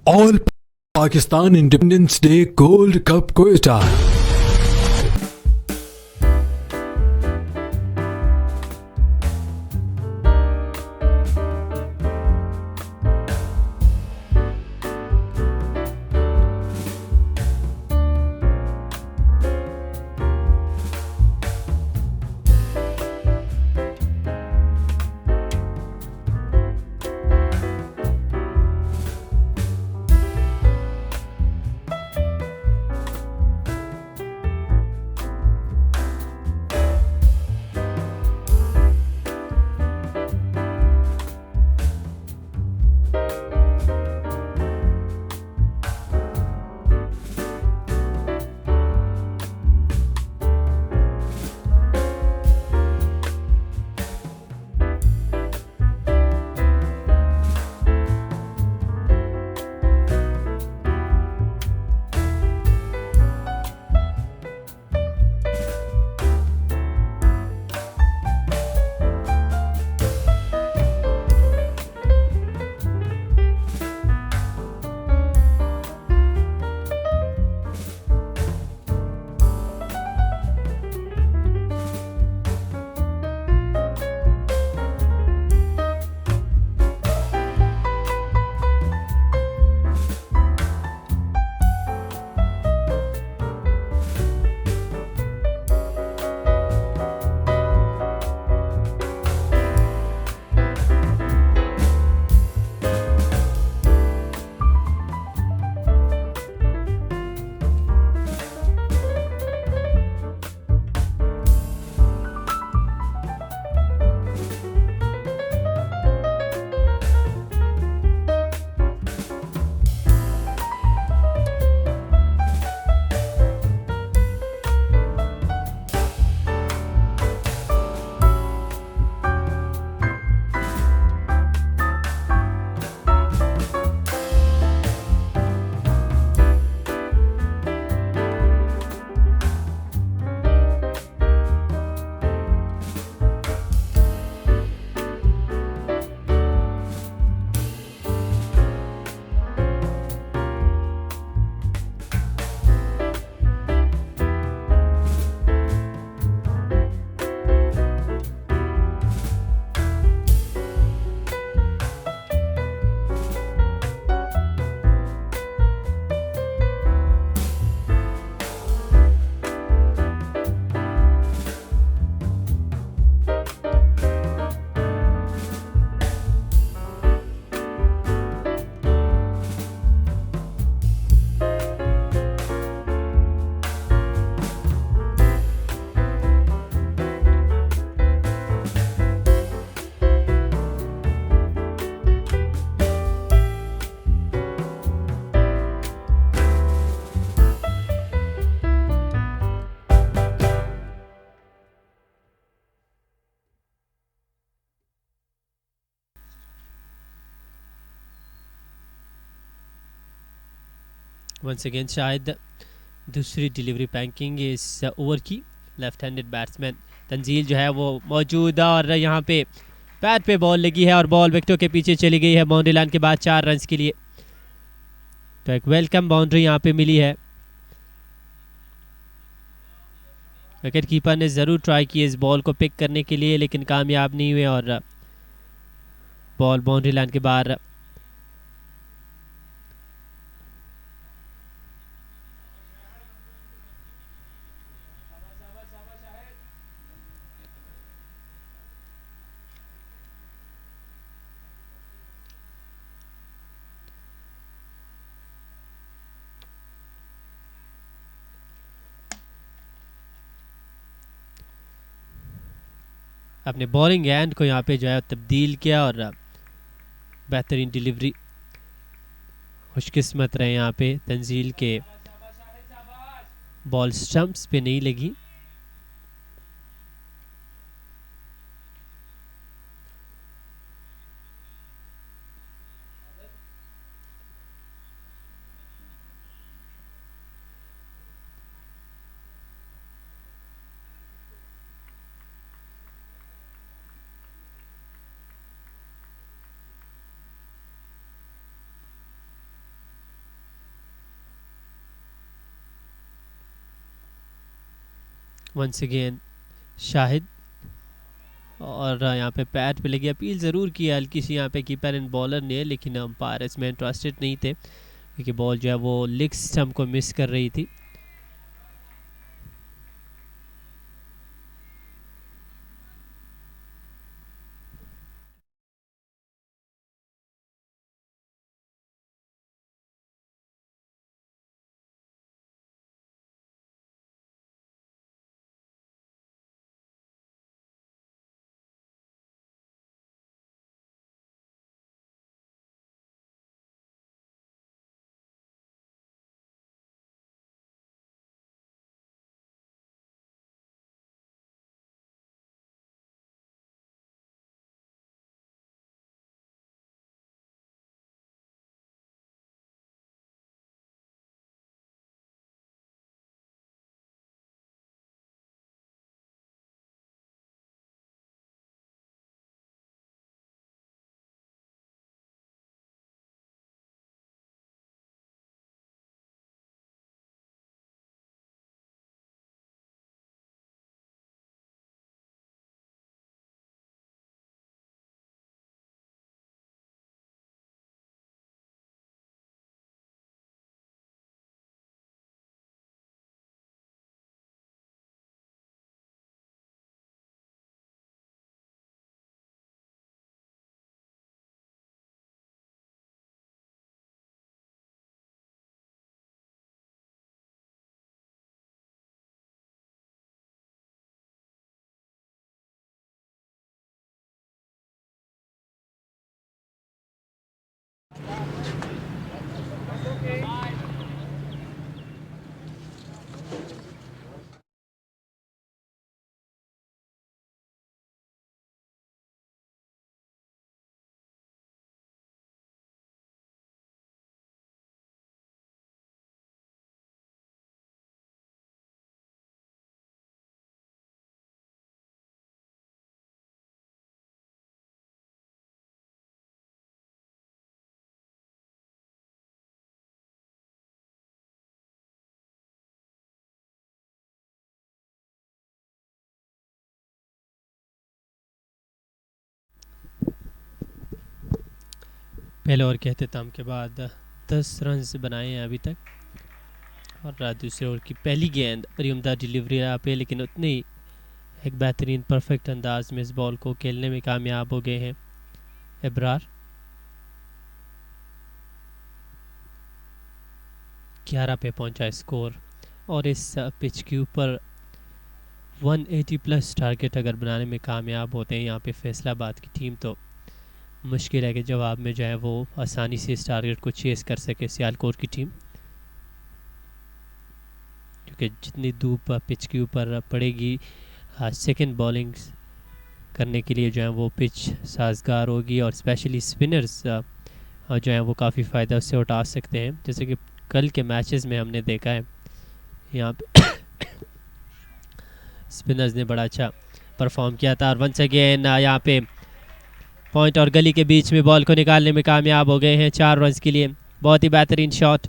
All Pakistan Independence Day Gold Cup Quetta. Once again शायद दूसरी delivery पैकिंग इस ओवर की। लेफ्ट हैंडेड बैट्समैन तंजील जो है वो मौजूद है और यहाँ पे पैड पे बॉल लगी है और बॉल विकेटों के पीछे चली गई है बाउंड्री लाइन के बाद 4 रन्स के लिए। तो एक वेलकम बाउंड्री यहाँ पे मिली है। विकेट कीपर ने ज़रूर ट्राई की इस बॉल को पिक करने के लिए लेकिन कामयाब नहीं हुए और बॉल बाउंड्री लाइन के बाहर। अपने बॉलिंग एंड को यहाँ पे जो है तब्दील किया और बेहतरीन डिलीवरी। खुशकिस्मत रहे यहाँ पे तंजील के बॉल स्टंप्स पे नहीं लगी। वंस अगेन शाहिद, और यहाँ पे पैट पे लगी, अपील ज़रूर की हल्की सी यहाँ पे कीपर एंड बॉलर ने, लेकिन अंपायर इसमें इंटरेस्टेड नहीं थे क्योंकि बॉल जो है वो लेग स्टंप को मिस कर रही थी। पहले ओवर के अख्ताम के बाद 10 रन बनाए हैं अभी तक, और दूसरे ओवर की पहली गेंद बड़ी उम्दा डिलीवरी यहाँ पे, लेकिन उतनी ही एक बेहतरीन परफेक्ट अंदाज में इस बॉल को खेलने में कामयाब हो गए हैं इब्रार। 11 पे पहुंचा स्कोर, और इस पिच के ऊपर 180 प्लस टारगेट अगर बनाने में कामयाब होते हैं यहाँ पे फैसलाबाद की टीम, तो मुश्किल है कि जवाब में जो है वो आसानी से इस टारगेट को चेस कर सके सियालकोट की टीम, क्योंकि जितनी धूप पिच के ऊपर पड़ेगी सेकंड बॉलिंग करने के लिए जो है वो पिच साजगार होगी, और स्पेशली स्पिनर्स जो है वो काफ़ी फ़ायदा उससे उठा सकते हैं, जैसे कि कल के मैचेस में हमने देखा है यहाँ पे स्पिनर्स ने बड़ा अच्छा परफॉर्म किया था। और वंस अगेन यहाँ पे पॉइंट और गली के बीच में बॉल को निकालने में कामयाब हो गए हैं 4 रन के लिए। बहुत ही बेहतरीन शॉट।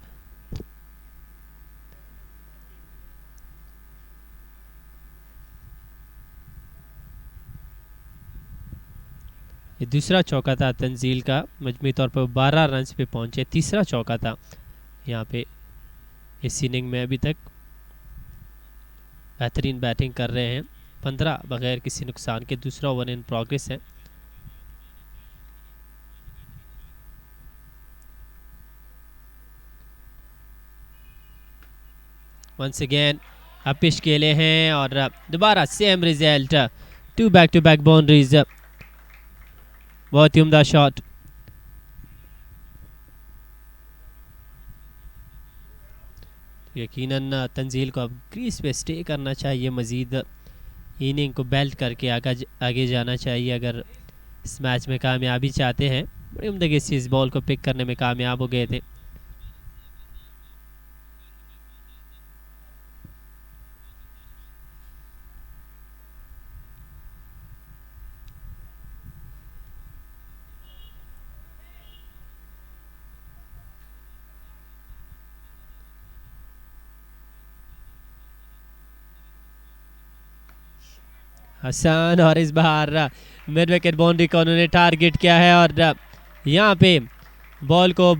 ये दूसरा चौका था तंजील का, मजमूई तौर पर 12 रन पे पहुंचे, तीसरा चौका था यहाँ पे इस इनिंग में। अभी तक बेहतरीन बैटिंग कर रहे हैं, 15 बगैर किसी नुकसान के। दूसरा ओवर इन प्रोग्रेस है। वंस अगेन अपिश खेले हैं और दोबारा same result, 2 back to back boundaries. बहुत ही उम्दा शॉट। यकीनन तंजील को अब क्रीज पे स्टे करना चाहिए, मज़ीद इनिंग को बेल्ट करके आगे जाना चाहिए अगर इस मैच में कामयाबी चाहते हैं। बड़ी उम्दगी से इस बॉल को पिक करने में कामयाब हो गए थे। हसन, और इस बार मिड विकेट बाउंड्री को उन्होंने टारगेट किया है और यहाँ पे बॉल को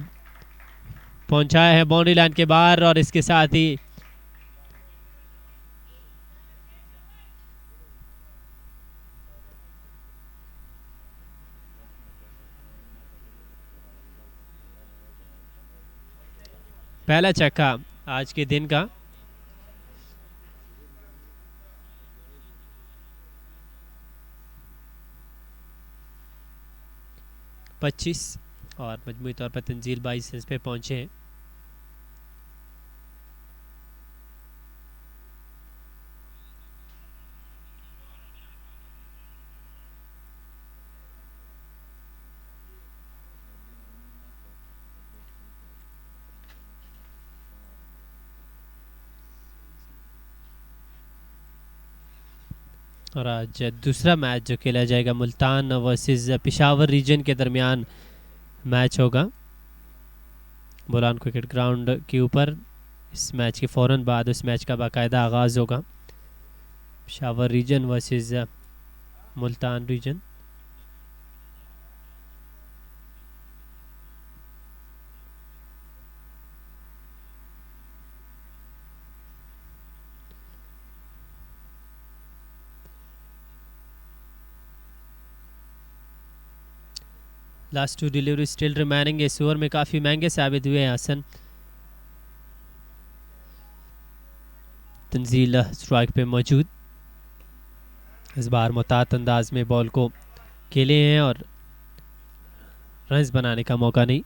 पहुंचाया है बाउंड्री लाइन के बाहर, और इसके साथ ही पहला छक्का आज के दिन का। पच्चीस और मजमूई तौर पर तंजील 22 रन पे पहुंचे हैं। और आज दूसरा मैच जो खेला जाएगा मुल्तान वर्सेस पेशावर रीजन के दरमियान मैच होगा बोलान क्रिकेट ग्राउंड के ऊपर। इस मैच के फ़ौरन बाद उस मैच का बाकायदा आगाज़ होगा, Peshawar region versus Multan region. Last two delivery still remaining. इस ओवर में काफ़ी महंगे साबित हुए हैं हसन। तंजील स्ट्राइक पे मौजूद, इस बार मुतात अंदाज में बॉल को खेले हैं और रन्स बनाने का मौका नहीं।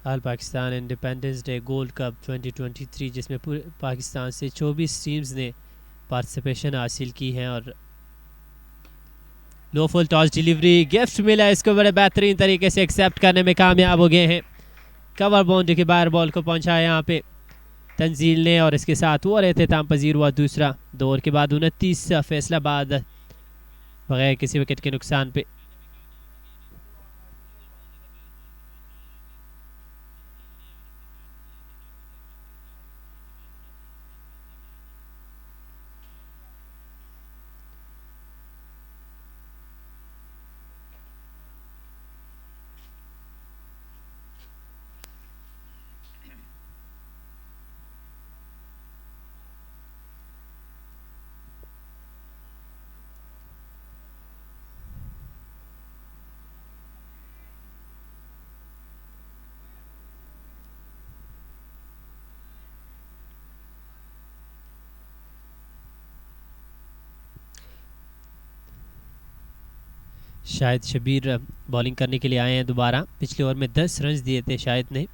All Pakistan independence day gold cup 2023 जिसमें पूरे पाकिस्तान से 24 टीम्स ने पार्टिसिपेशन हासिल की है और लो फुल टॉस डिलीवरी गिफ्ट मिला, इसको बड़े बेहतरीन तरीके से एक्सेप्ट करने में कामयाब हो गए हैं। कवर बाउंड्री के बाहर बॉल को पहुंचाया यहाँ पे तंजील ने और इसके साथ ओवर एहतमाम पजीर हुआ दूसरा। 2 ओवर के बाद 29 फैसलाबाद बगैर किसी विकेट के नुकसान पे। शाहिद शबीर बॉलिंग करने के लिए आए हैं दोबारा। पिछले ओवर में 10 रन दिए थे शाहिद ने।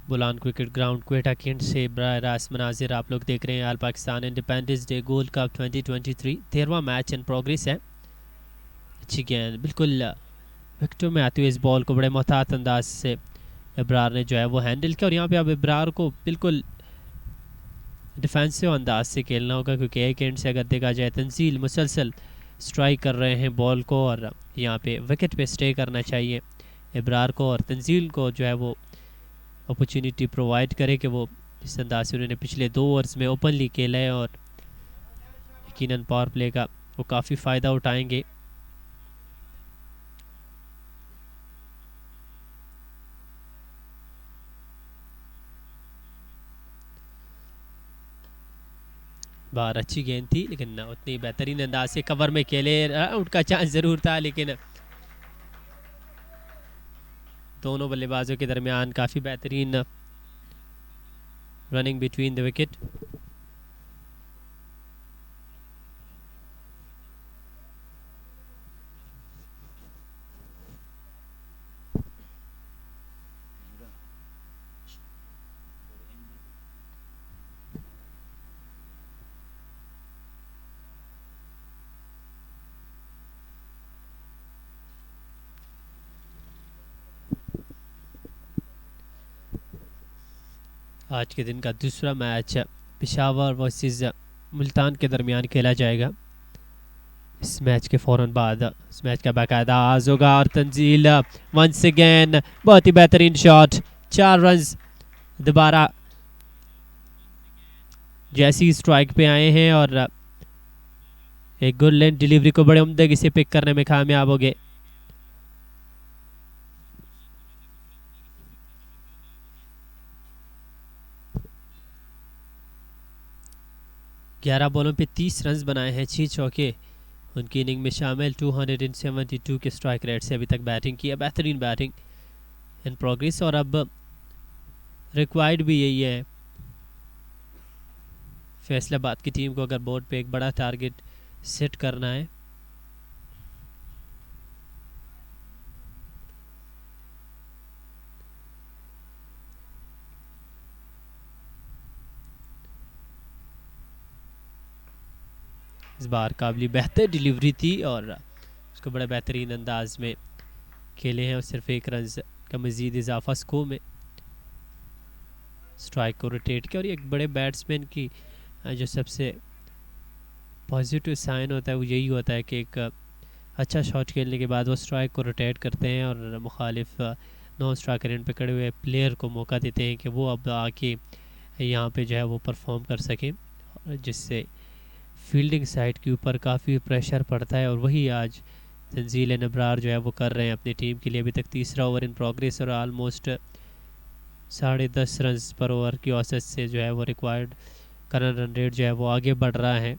Bolan cricket ground Quetta cantt से बराह रास्त मनाजिर आप लोग देख रहे हैं। All Pakistan independence day gold cup 2023 13वां मैच इन प्रोग्रेस है। अच्छी गेंद बिल्कुल विकेटों में आती हुई इस बॉल को बड़े मोहतात अंदाज से इब्रार ने जो है वो हैंडल किया और यहाँ पे अब इब्रार को बिल्कुल डिफेंसिव अंदाज से खेलना होगा क्योंकि एक एंड से अगर देखा जाए तंजील मुसलसल स्ट्राइक कर रहे हैं बॉल को और यहाँ पे विकेट पे स्टे करना चाहिए इब्रार को और तंजील को जो है वो अपॉर्चुनिटी प्रोवाइड करे कि वो इस अंदाज से उन्होंने पिछले 2 ओवर्स में ओपनली खेला है और यकीनन पावर प्ले का वो काफ़ी फ़ायदा उठाएंगे। बाहर अच्छी गेंद थी लेकिन उतनी बेहतरीन अंदाज से कवर में खेले, आउट का चांस ज़रूर था लेकिन दोनों बल्लेबाजों के दरमियान काफ़ी बेहतरीन रनिंग बिटवीन द विकेट। आज के दिन का दूसरा मैच पेशावर वर्सेस मुल्तान के दरमियान खेला जाएगा। इस मैच के फ़ौरन बाद इस मैच का बाकायदा आगाज़ होगा और तंजील वंस अगेन बहुत ही बेहतरीन शॉट, 4 रन्स दोबारा जैसी स्ट्राइक पे आए हैं और एक गुड लेंथ डिलीवरी को बड़े उम्दगी से पिक करने में कामयाब हो गए। ग्यारह बॉलों पे 30 रन्स बनाए हैं, 6 चौके उनकी इनिंग में शामिल। 272 के स्ट्राइक रेट से अभी तक बैटिंग की है, बेहतरीन बैटिंग इन प्रोग्रेस और अब रिक्वायर्ड भी यही है फैसलाबाद की टीम को अगर बोर्ड पे एक बड़ा टारगेट सेट करना है। इस बार काबिल बेहतर डिलीवरी थी और उसको बड़े बेहतरीन अंदाज में खेले हैं और सिर्फ 1 रन का मज़ीद इजाफा स्कोर में। स्ट्राइक को रोटेट किया और एक बड़े बैट्समैन की जो सबसे पॉजिटिव साइन होता है वो यही होता है कि एक अच्छा शॉट खेलने के बाद वो स्ट्राइक को रोटेट करते हैं और मुखालिफ नॉन स्ट्राइकर एंड पे खड़े हुए प्लेयर को मौका देते हैं कि वो अब आके यहाँ पे जो है वो परफॉर्म कर सकें, जिससे फील्डिंग साइड के ऊपर काफ़ी प्रेशर पड़ता है और वही आज तंजील नबरार जो है वो कर रहे हैं अपनी टीम के लिए। अभी तक तीसरा ओवर इन प्रोग्रेस और ऑलमोस्ट 10.5 रन पर ओवर की औसत से जो है वो रिक्वायर्ड करंट रन रेट जो है वो आगे बढ़ रहा है।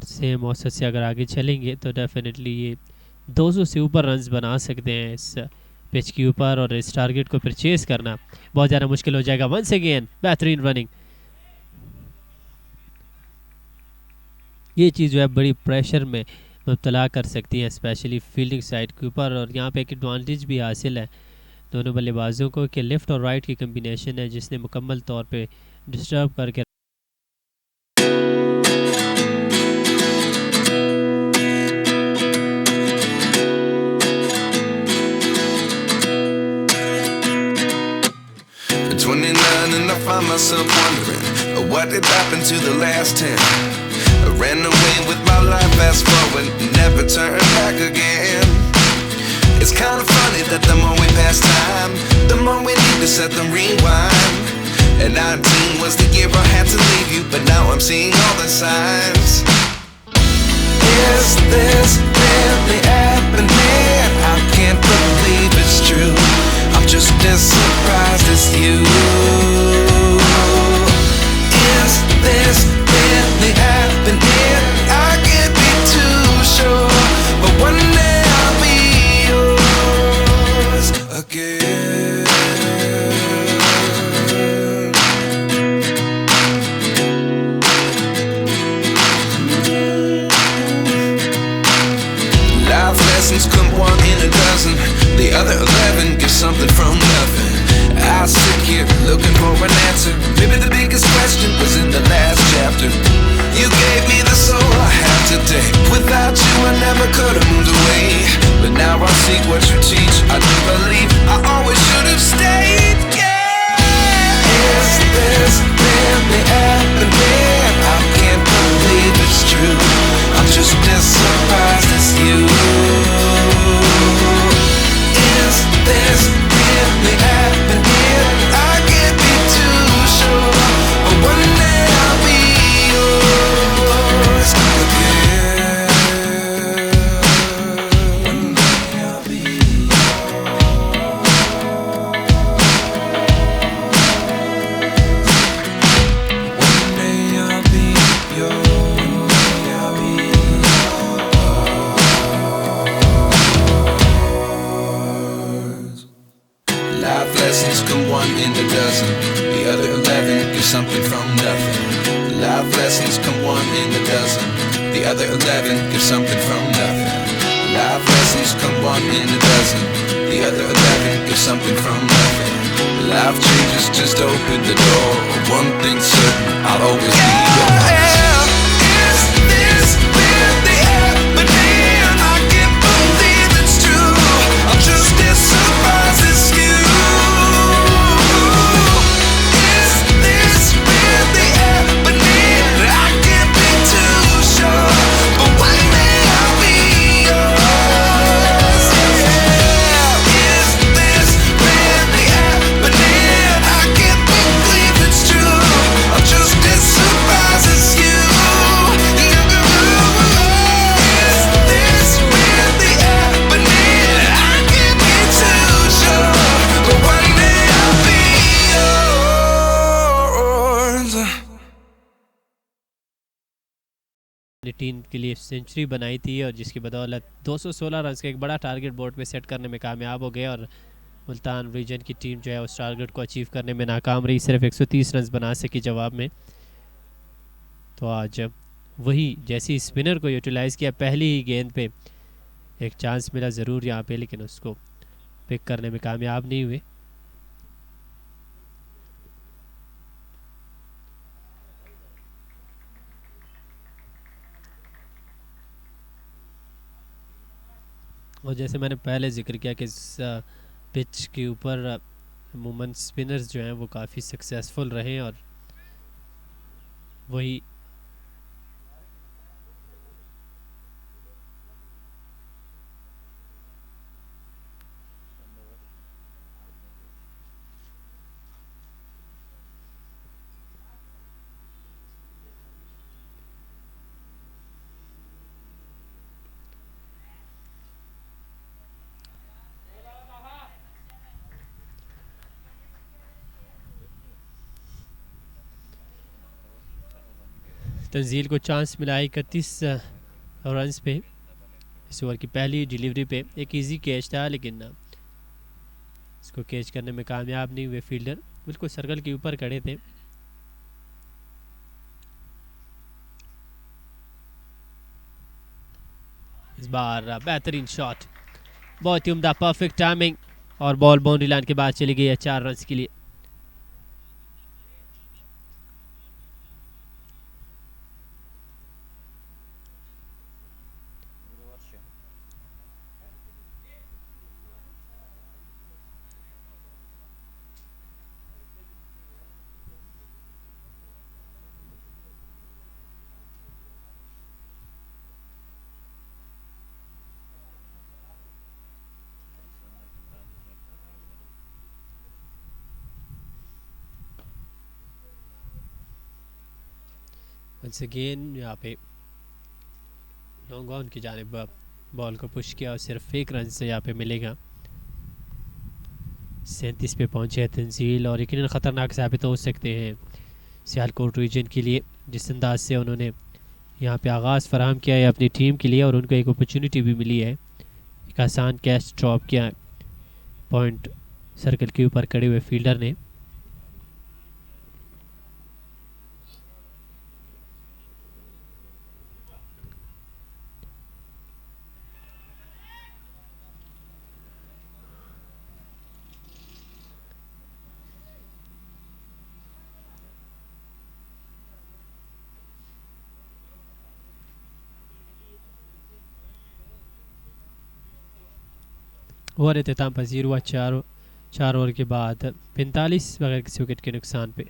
सेम औसत से अगर आगे चलेंगे तो डेफिनेटली ये 200 से ऊपर रन्स बना सकते हैं इस पिच के ऊपर और इस टारगेट को परचेज करना बहुत ज़्यादा मुश्किल हो जाएगा। वंस अगेन बेहतरीन रनिंग, ये चीज़ जो है बड़ी प्रेशर में मुब्तला कर सकती है स्पेशली फील्डिंग साइड के ऊपर और यहाँ पे एक एडवांटेज भी हासिल है दोनों बल्लेबाजों को कि लेफ़्ट और राइट की कम्बिनेशन है जिसने मुकम्मल तौर पे डिस्टर्ब करके myself wondering what did happen to the last 10. I ran away with my life, fast forward, never turn back again. It's kind of funny that the more we pass time, the more we need to set them rewind. And 19 was the year I had to leave you, but now I'm seeing all the signs. Is this really happening? I can't believe it's true. I'm just as surprised as you. Is this really happening? I can't be too sure, but one day I'll be yours again. Life lessons come 1 in a dozen, the other 11 get something from nothing. I sit here looking for an answer. Maybe the biggest question was in the last chapter. You gave me the soul I have today. Without you I never could have moved away. But now I see what you teach. I do believe I always should have stayed. Yeah. Is this really happening? I can't believe it's true. I'm just as surprised as you. Is this really happening? I can't be too sure, but one day I'll be yours again. One day I'll be yours. One day I'll be yours. I'll be yours. Life lessons come 1 in a dozen, the other 11 get something from nothing. Life lessons come 1 in a dozen, the other 11 get something from nothing. Life lessons come 1 in a dozen, the other 11 get something from nothing. Life changes just open the door. One thing's certain, I'll always be yours. Is this really happening? I can't believe it's true. I'm just as surprised as you. अपनी team के लिए century बनाई थी और जिसकी बदौलत 216 run का एक बड़ा टारगेट बोर्ड पे सेट करने में कामयाब हो गए और मुल्तान रीजन की टीम जो है उस टारगेट को अचीव करने में नाकाम रही, सिर्फ 130 रन बना सकी जवाब में। तो आज वही जैसी स्पिनर को यूटिलाइज़ किया, पहली ही गेंद पे एक चांस मिला ज़रूर यहाँ पे, लेकिन उसको पिक करने में कामयाब नहीं हुए। और जैसे मैंने पहले जिक्र किया कि इस पिच के ऊपर अमूमन स्पिनर्स जो हैं वो काफ़ी सक्सेसफुल रहे और वही तंजील को चांस मिला 31 रन्स पे इस ओवर की पहली डिलीवरी पे। एक इजी कैच था लेकिन इसको कैच करने में कामयाब नहीं हुए फील्डर, बिल्कुल सर्कल के ऊपर खड़े थे। इस बार बेहतरीन शॉट, बहुत ही उम्दा परफेक्ट टाइमिंग और बॉल बाउंड्री लाइन के बाद चली गई है 4 रन के लिए। वंस अगेन यहाँ पे लॉन्ग ऑन की जानिब बॉल को पुश किया और सिर्फ एक रन से यहाँ पे मिलेगा। 37 पे पहुँचे हैं तंजील और यकीनन ख़तरनाक साबित हो सकते हैं सियालकोट रीजन के लिए, जिस अंदाज से उन्होंने यहाँ पे आगाज़ फराहम किया है अपनी टीम के लिए और उनको एक अपॉर्चुनिटी भी मिली है। एक आसान कैच ड्रॉप किया पॉइंट सर्कल के ऊपर खड़े हुए फील्डर ने। ओवर इख्तिताम पजीर हुआ 4 ओवर के बाद 45 बगैर किसी विकेट के नुकसान पे।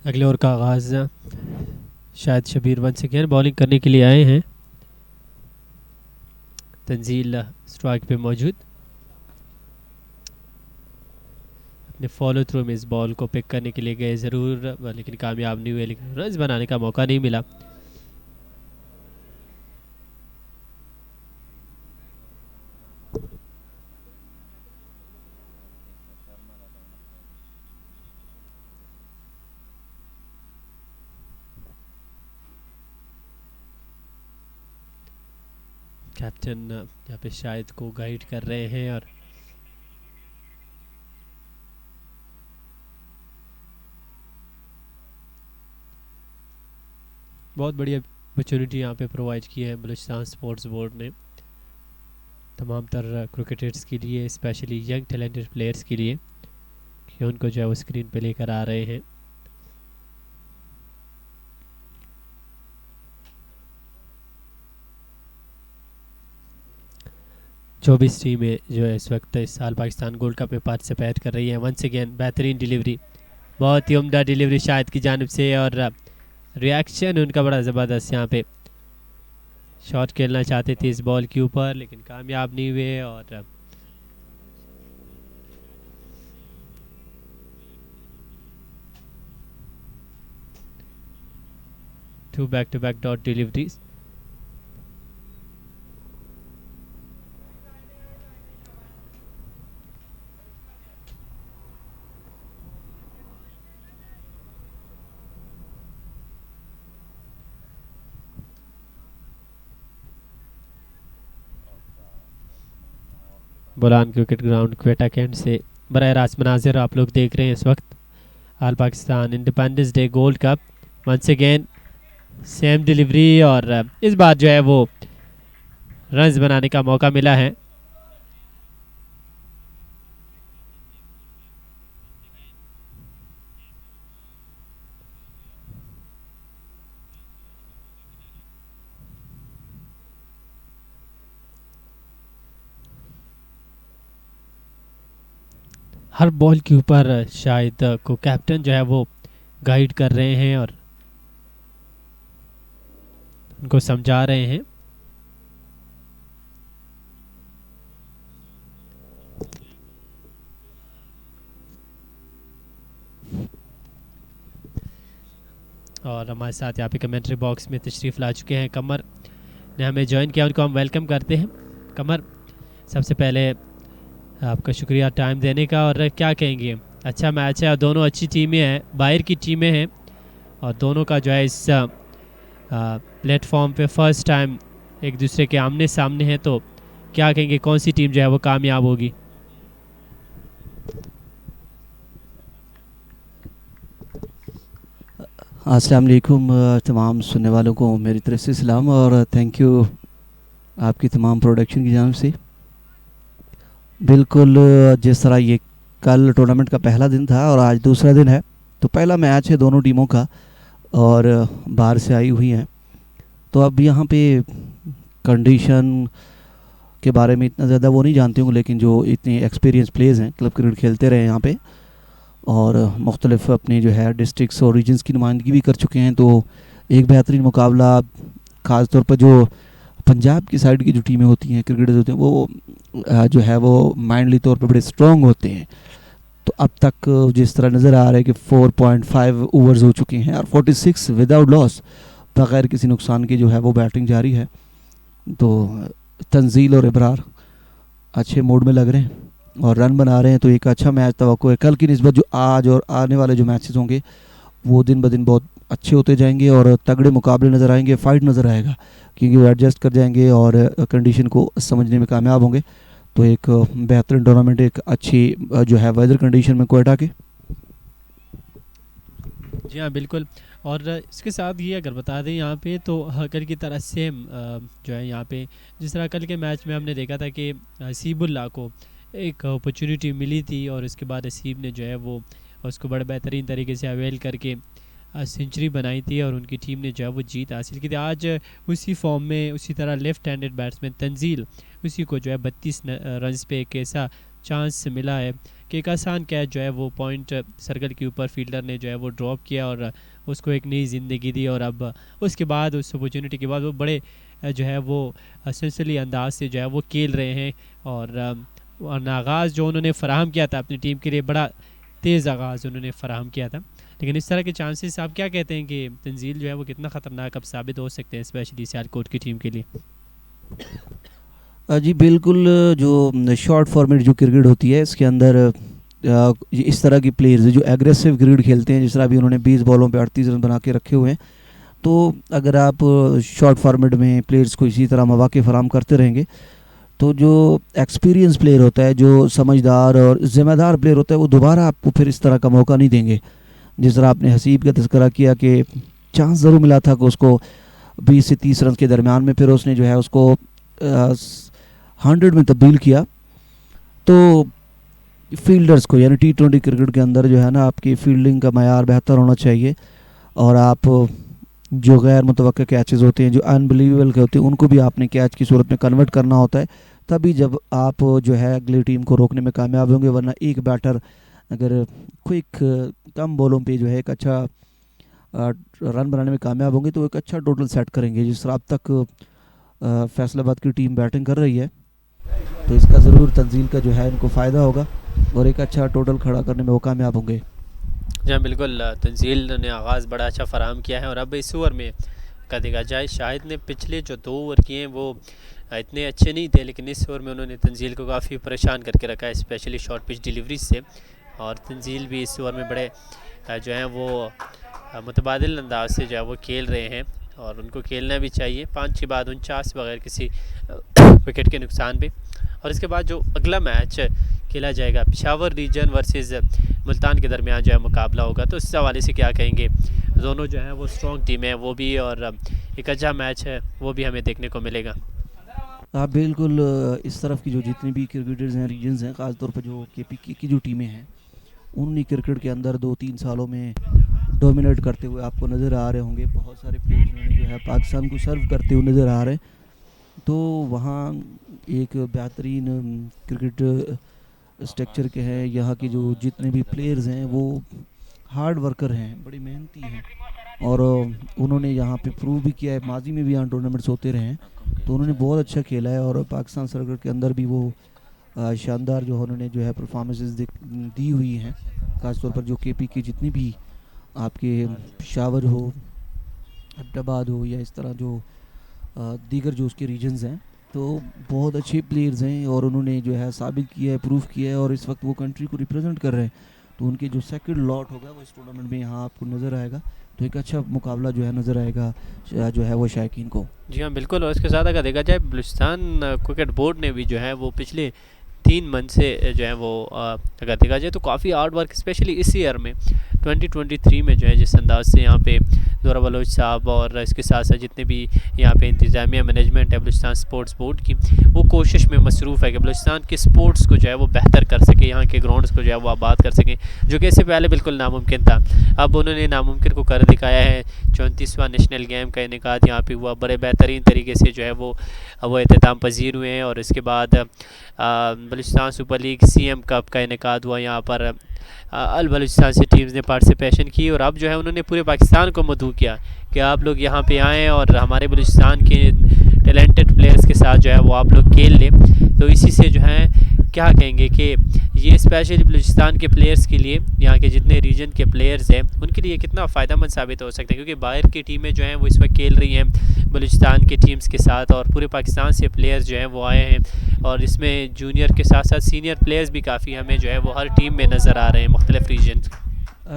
अगले ओवर का आगाज़ शायद शबीर वंस अगेन बॉलिंग करने के लिए आए हैं। तंजील स्ट्राइक पे मौजूद, अपने फॉलो थ्रू में इस बॉल को पिक करने के लिए गए ज़रूर, लेकिन कामयाब नहीं हुए, लेकिन रन्स बनाने का मौका नहीं मिला। कैप्टन यहाँ पे शाहिद को गाइड कर रहे हैं और बहुत बढ़िया अपॉर्चुनिटी यहाँ पे प्रोवाइड की है बलूचिस्तान स्पोर्ट्स बोर्ड ने तमाम तर क्रिकेटर्स के लिए, स्पेशली यंग टैलेंटेड प्लेयर्स के लिए, कि उनको जो है वो स्क्रीन पे लेकर आ रहे हैं। चौबीस टीमें जो है इस वक्त इस साल पाकिस्तान गोल्ड कप में पार्टिसिपेट कर रही है। वंस अगेन बेहतरीन डिलीवरी, बहुत ही उम्दा डिलीवरी शाहिद की जानिब से, और रिएक्शन उनका बड़ा ज़बरदस्त। यहाँ पे शॉट खेलना चाहते थे इस बॉल के ऊपर, लेकिन कामयाब नहीं हुए, और two back to back dot deliveries. Bolan cricket ground Quetta cantt से बराह रास्त मनाजिर आप लोग देख रहे हैं इस वक्त। All Pakistan independence day gold cup, once again same delivery, और इस बार जो है वो रन्स बनाने का मौका मिला है। हर बॉल के ऊपर शायद को कैप्टन जो है वो गाइड कर रहे हैं और उनको समझा रहे हैं। और हमारे साथ यहाँ पे कमेंट्री बॉक्स में तशरीफ़ ला चुके हैं कमर ने हमें ज्वाइन किया, उनको हम वेलकम करते हैं। कमर, सबसे पहले आपका शुक्रिया टाइम देने का, और क्या कहेंगे, अच्छा मैच है और दोनों अच्छी टीमें हैं, बाहर की टीमें हैं, और दोनों का जो है इस प्लेटफॉर्म पे फर्स्ट टाइम एक दूसरे के आमने सामने है, तो क्या कहेंगे कौन सी टीम जो है वो कामयाब होगी? अस्सलाम वालेकुम तमाम सुनने वालों को मेरी तरफ से सलाम और थैंक यू आपकी तमाम प्रोडक्शन की जानिब से। बिल्कुल जिस तरह ये कल टूर्नामेंट का पहला दिन था और आज दूसरा दिन है, तो पहला मैच है दोनों टीमों का और बाहर से आई हुई हैं, तो अब यहाँ पे कंडीशन के बारे में इतना ज़्यादा वो नहीं जानते होंगे, लेकिन जो इतने एक्सपीरियंस प्लेयर्स हैं, क्लब क्रिकेट खेलते रहे यहाँ पे और मुख्तलिफ अपने जो है डिस्ट्रिक्ट्स और रीजन्स की नुमाइंदगी भी कर चुके हैं, तो एक बेहतरीन मुकाबला। ख़ास तौर पर जो पंजाब की साइड की जो टीमें होती हैं, क्रिकेटर्स होते हैं, वो जो है वो माइंडली तौर पर बड़े स्ट्रॉन्ग होते हैं। तो अब तक जिस तरह नज़र आ रहा है कि 4.5 ओवर्स हो चुके हैं और 46 विदाउट लॉस, बग़ैर किसी नुकसान के जो है वो बैटिंग जारी है। तो तंजील और इब्रार अच्छे मूड में लग रहे हैं और रन बना रहे हैं, तो एक अच्छा मैच तवक्को है। कल की निस्बत जो आज और आने वाले जो मैचेस होंगे वो दिन ब दिन बहुत अच्छे होते जाएंगे और तगड़े मुकाबले नज़र आएंगे, फाइट नज़र आएगा, क्योंकि वो एडजस्ट कर जाएंगे और कंडीशन को समझने में कामयाब होंगे। तो एक बेहतरीन टूर्नामेंट, एक अच्छी जो है वेदर कंडीशन में क्वेटा के। जी हाँ बिल्कुल, और इसके साथ ये अगर बता दें यहाँ पे, तो कल की तरह सेम जो है यहाँ पे जिस तरह कल के मैच में हमने देखा था कि हसीबुल्लाह को एक अपॉर्चुनिटी मिली थी और उसके बाद हसीब ने जो है वो उसको बड़े बेहतरीन तरीके से अवेल करके सेंचुरी बनाई थी और उनकी टीम ने जो है वो जीत हासिल की थी। आज उसी फॉर्म में उसी तरह लेफ़्ट हैंडेड बैट्समैन तंजील, उसी को जो है 32 रन्स पे एक ऐसा चांस मिला है कि एक आसान कैच जो है वो पॉइंट सर्कल के ऊपर फील्डर ने जो है वो ड्रॉप किया और उसको एक नई ज़िंदगी दी। और अब उसके बाद उस अपॉर्चुनिटी के बाद वो बड़े जो है वो सिलसिली अंदाज से जो है वो खेल रहे हैं। और आगाज़ जो उन्होंने फ़राहम किया था अपनी टीम के लिए, बड़ा तेज़ आगाज़ उन्होंने फ़राहम किया था। लेकिन इस तरह के चांसेस आप क्या कहते हैं कि तंजील जो है वो कितना ख़तरनाक अब साबित हो सकते हैं, स्पेशली सियालकोट की टीम के लिए? जी बिल्कुल, जो शॉर्ट फॉर्मेट जो क्रिकेट होती है इसके अंदर इस तरह की प्लेयर्स जो एग्रेसिव क्रिकेट खेलते हैं, जिस तरह अभी उन्होंने 20 बॉलों पे 38 रन बना के रखे हुए हैं, तो अगर आप शॉर्ट फॉर्मेट में प्लेयर्स को इसी तरह मौके फराहम करते रहेंगे तो जो एक्सपीरियंस प्लेयर होता है, जो समझदार और ज़िम्मेदार प्लेयर होता है, वो दोबारा आपको फिर इस तरह का मौका नहीं देंगे। जिस तरह आपने हसीब का तज़किरा किया कि चांस ज़रूर मिला था कि उसको 20 से 30 रन के दरमियान में फिर उसने जो है उसको 100 में तब्दील किया। तो फील्डर्स को, यानी T20 क्रिकेट के अंदर जो है ना, आपकी फील्डिंग का मयार बेहतर होना चाहिए और आप जो गैर मुतवक्का कैचेस होते हैं, जो अनबिलीवेबल के होते हैं, उनको भी आपने कैच की सूरत में कन्वर्ट करना होता है, तभी जब आप जो है अगली टीम को रोकने में कामयाब होंगे। वरना एक बैटर अगर क्विक कम बॉलों पे जो है एक अच्छा रन बनाने में कामयाब होंगे तो एक अच्छा टोटल सेट करेंगे। जिस तरह अब तक फैसलाबाद की टीम बैटिंग कर रही है तो इसका ज़रूर तंजील का जो है इनको फ़ायदा होगा और एक अच्छा टोटल खड़ा करने में वो कामयाब होंगे। जी बिल्कुल, तंजील ने आगाज़ बड़ा अच्छा फराहम किया है। और अब इस ओवर में का देखा जाए, शाहिद ने पिछले जो 2 ओवर किए हैं वो इतने अच्छे नहीं थे, लेकिन इस ओवर में उन्होंने तंजील को काफ़ी परेशान करके रखा है, स्पेशली शॉर्ट पिच डिलीवरी से। और तंजील भी इस ओवर में बड़े जो हैं वो मुतबादिल अंदाज से जो है वो खेल रहे हैं और उनको खेलना भी चाहिए। 5 के बाद 49 बगैर किसी विकेट के नुकसान पे। और इसके बाद जो अगला मैच खेला जाएगा, पेशावर रीजन वर्सेस मुल्तान के दरमियान जो है मुकाबला होगा, तो इस हवाले से क्या कहेंगे? दोनों जो है वो स्ट्रॉन्ग टीम है वो भी, और एक अच्छा मैच है वो भी हमें देखने को मिलेगा। आप बिल्कुल, इस तरफ की जो जितनी भी क्रिकेटर्स हैं, रीजन्स हैं, ख़ासतौर पर जो KPK की जो टीमें हैं, उन्हीं क्रिकेट के अंदर 2-3 सालों में डोमिनेट करते हुए आपको नज़र आ रहे होंगे। बहुत सारे प्लेयर्स जो है पाकिस्तान को सर्व करते हुए नज़र आ रहे हैं। तो वहाँ एक बेहतरीन क्रिकेट स्ट्रक्चर के हैं। यहाँ के जो जितने भी प्लेयर्स हैं वो हार्ड वर्कर हैं, बड़ी मेहनती हैं और उन्होंने यहाँ पे प्रूव भी किया है। माजी में भी यहाँ टूर्नामेंट्स होते रहे हैं तो उन्होंने बहुत अच्छा खेला है और पाकिस्तान सर्किट के अंदर भी वो शानदार जो उन्होंने जो है परफॉर्मेंसेस दी हुई हैं। ख़ासतौर पर जो KPK जितनी भी आपके पेशावर हो, अब्दाबाद हो या इस तरह जो दीगर जो उसके रीजन्स हैं, तो बहुत अच्छे प्लेयर्स हैं और उन्होंने जो है साबित किया है, प्रूफ किया है और इस वक्त वो कंट्री को रिप्रेजेंट कर रहे हैं। तो उनके जो सेकंड लॉट होगा वो इस टूर्नामेंट में यहाँ आपको नज़र आएगा। तो एक अच्छा मुकाबला जो है नज़र आएगा जो है वो शायकीन को। जी हाँ बिल्कुल। और इसके साथ अगर देखा जाए, बलूचिस्तान क्रिकेट बोर्ड ने भी जो है वो पिछले 3 मंथ से जो है वो अगर देखा जाए तो काफ़ी हार्ड वर्क, स्पेशली इस ईयर में 2023 में जो है जिस अंदाज से यहाँ पे नूरा बलोच साहब और इसके साथ साथ जितने भी यहाँ पे इंतज़ामिया मैनेजमेंट है बलूचिस्तान स्पोर्ट्स बोर्ड की, वो कोशिश में मसरूफ़ है कि बलूचिस्तान के स्पोर्ट्स को जो है वो बेहतर कर सके, यहाँ के ग्राउंड्स को जो है वो आबाद कर सकें, जो कि इससे पहले बिल्कुल नामुमकिन था। अब उन्होंने नामुमकिन को कर दिखाया है। 34वां नेशनल गेम का इनेकाद यहाँ पे हुआ, बड़े बेहतरीन तरीके से जो है वो एहतमाम पजीर हुए हैं। और इसके बाद Balochistan super league CM cup का इनेकाद हुआ, यहाँ पर अल बलूचिस्तान से टीम्स ने पार्टिसिपेशन की और अब जो है उन्होंने पूरे पाकिस्तान को मदऊ किया कि आप लोग यहाँ पे आएँ और हमारे बलूचिस्तान के टैलेंटेड प्लेयर्स के साथ जो है वो आप लोग खेल लें। तो इसी से जो है क्या कहेंगे कि ये स्पेशली बलूचिस्तान के प्लेयर्स के लिए, यहाँ के जितने रीजन के प्लेयर्स हैं उनके लिए कितना फ़ायदेमंद साबित हो सकता है, क्योंकि बाहर की टीमें जो हैं वो इस वक्त खेल रही हैं बलूचिस्तान के टीम्स के साथ और पूरे पाकिस्तान से प्लेयर्स जो हैं वो आए हैं और इसमें जूनियर के साथ साथ सीनियर प्लेयर्स भी काफ़ी हमें जो है वो हर टीम में नज़र आ रहे हैं मुख्तलिफ रीजन।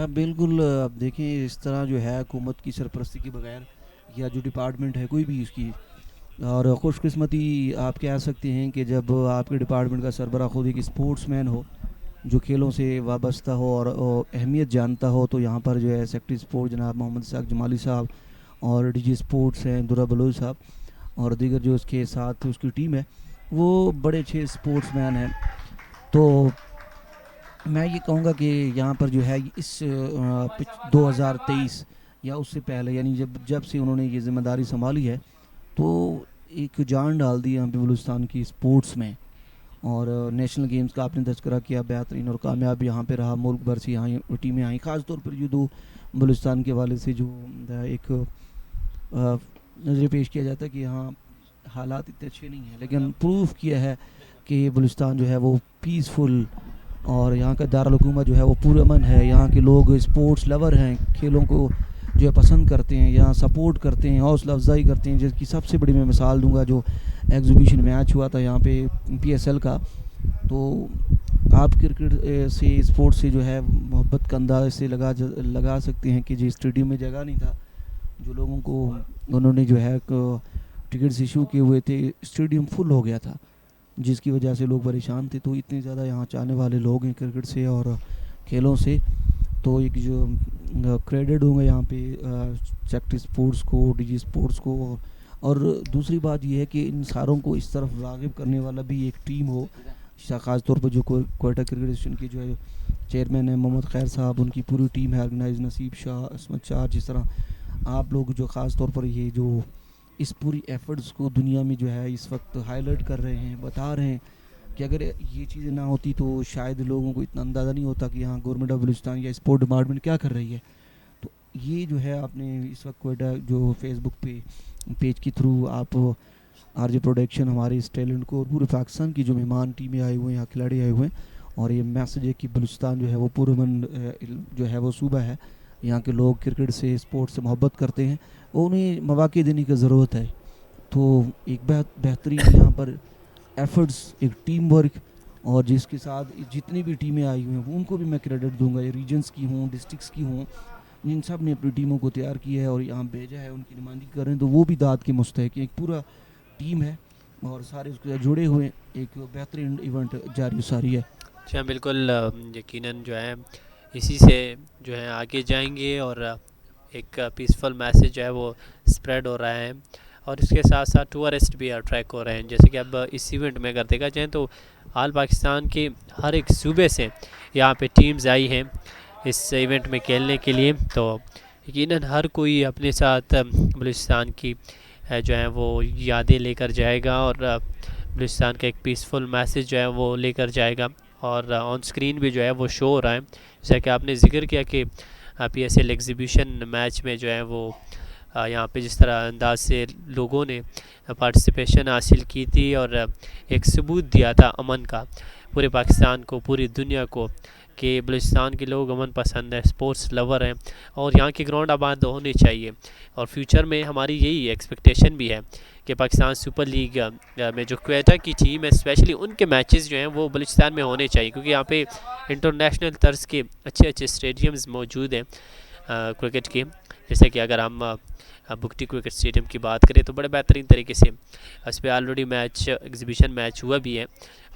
बिल्कुल, अब देखिए इस तरह जो है हुकूमत की सरपरस्ती के बगैर या जो डिपार्टमेंट है कोई भी उसकी, और खुशकिस्मती आप कह सकते हैं कि जब आपके डिपार्टमेंट का सरबरा खुद एक स्पोर्ट्समैन हो जो खेलों से वाबस्ता हो और अहमियत जानता हो, तो यहाँ पर जो है सेक्रेटरी स्पोर्ट जनाब मोहम्मद इसाक जमाली साहब और DG स्पोर्ट्स हैं दुरा बलोच साहब और दीगर जो उसके साथ उसकी टीम है वो बड़े अच्छे स्पोर्ट्समैन हैं। तो मैं ये कहूँगा कि यहाँ पर जो है इस 2023 या उससे पहले, यानी जब से उन्होंने ये ज़िम्मेदारी संभाली है, तो एक जान डाल दी यहाँ पे बलूचिस्तान की स्पोर्ट्स में और नेशनल गेम्स का आपने तज़किरा किया, बेहतरीन और कामयाब यहाँ पे रहा, मुल्क भर से यहाँ टीमें आई, ख़ास तौर पर जो दो बलूचिस्तान के हवाले से जो एक नज़र पेश किया जाता है कि यहाँ हालात इतने अच्छे नहीं हैं, लेकिन प्रूफ किया है कि बलूचिस्तान जो है वो पीसफुल और यहाँ का दारुल हुकूमत जो है वो पुरअमन है। यहाँ के लोग स्पोर्ट्स लवर हैं, खेलों को जो है पसंद करते हैं, यहाँ सपोर्ट करते हैं, हौसला अफजाई करते हैं। जिसकी सबसे बड़ी मैं मिसाल दूंगा, जो एग्जीबिशन मैच हुआ था यहाँ पे PSL का, तो आप क्रिकेट से स्पोर्ट्स से जो है मोहब्बत का अंदाज से लगा सकते हैं कि जी स्टेडियम में जगह नहीं था, जो लोगों को उन्होंने जो है टिकट्स इशू किए हुए थे, स्टेडियम फुल हो गया था, जिसकी वजह से लोग परेशान थे। तो इतने ज़्यादा यहाँ चाहने वाले लोग हैं क्रिकेट से और खेलों से, तो एक जो क्रेडिट होंगे यहाँ पे चैक्टी स्पोर्ट्स को, DG स्पोर्ट्स को। और दूसरी बात ये है कि इन सारों को इस तरफ राग़िब करने वाला भी एक टीम हो, ख़ास तौर पर जो क्वेटा क्रिकेट एसोसिएशन के जो है चेयरमैन है मोहम्मद खैर साहब, उनकी पूरी टीम है ऑर्गेनाइज, नसीब शाह, असमत शाह, जिस तरह आप लोग जो ख़ास तौर पर ये जो इस पूरी एफर्ट्स को दुनिया में जो है इस वक्त हाईलाइट कर रहे हैं, बता रहे हैं कि अगर ये चीज़ें ना होती तो शायद लोगों को इतना अंदाज़ा नहीं होता कि यहाँ गवर्नमेंट ऑफ बलूचिस्तान या स्पोर्ट डिपार्टमेंट क्या कर रही है। तो ये जो है आपने इस वक्त क्वेटा जो फेसबुक पे पेज के थ्रू आप RJ प्रोडक्शन हमारे इस टैलेंट को और पूरे पाकिस्तान की जो मेहमान टीमें आई हुए हैं, यहाँ खिलाड़ी आए हुए हैं, और ये मैसेज है कि बलूचिस्तान जो है वो पुरअमन जो है वो सूबा है, यहाँ के लोग क्रिकेट से, स्पोर्ट्स से मोहब्बत करते हैं, उन्हें मौक़े देने की ज़रूरत है। तो एक बेहतरीन यहाँ पर एफर्ट्स, एक टीम वर्क, और जिसके साथ जितनी भी टीमें आई हुई हैं उनको भी मैं क्रेडिट दूंगा, ये रीजन्स की हों, डिस्ट्रिक्ट्स की हों, जिन सब ने अपनी टीमों को तैयार किया है और यहाँ भेजा है, उनकी नुमाइंदगी कर रहे हैं, तो वो भी दाद के मुस्तहिक। एक पूरा टीम है और सारे उसके साथ जुड़े हुए, एक बेहतरीन इवेंट जारी सारी है। अच्छा, बिल्कुल यकीनन जो है इसी से जो है आगे जाएंगे और एक पीसफुल मैसेज जो है वो स्प्रेड हो रहा है, और इसके साथ साथ टूरिस्ट भी अट्रैक्ट हो रहे हैं। जैसे कि अब इस इवेंट में अगर देखा जाए तो हाल पाकिस्तान के हर एक सूबे से यहाँ पे टीम्स आई हैं इस इवेंट में खेलने के लिए, तो यकीनन हर कोई अपने साथ बलूचिस्तान की जो है वो यादें लेकर जाएगा और बलूचिस्तान का एक पीसफुल मैसेज जो है वो लेकर जाएगा। और ऑन स्क्रीन भी जो है वो शो हो रहा है, जैसा कि आपने जिक्र किया कि PSL एग्जीबिशन मैच में जो है वो यहाँ पे जिस तरह अंदाज से लोगों ने पार्टिसिपेशन हासिल की थी और एक सबूत दिया था अमन का पूरे पाकिस्तान को, पूरी दुनिया को, कि बलूचिस्तान के लोग अमन पसंद है, स्पोर्ट्स लवर हैं और यहाँ के ग्राउंड आबाद होने चाहिए। और फ्यूचर में हमारी यही एक्सपेक्टेशन भी है कि पाकिस्तान सुपर लीग में जो क्वेटा की टीम है, स्पेशली उनके मैचेस जो हैं वो बलूचिस्तान में होने चाहिए, क्योंकि यहाँ पे इंटरनेशनल तर्ज के अच्छे अच्छे स्टेडियम्स मौजूद हैं क्रिकेट के। जैसे कि अगर हम बुकटी क्रिकेट स्टेडियम की बात करें तो बड़े बेहतरीन तरीके से इस पर ऑलरेडी मैच एग्जीबिशन मैच हुआ भी है,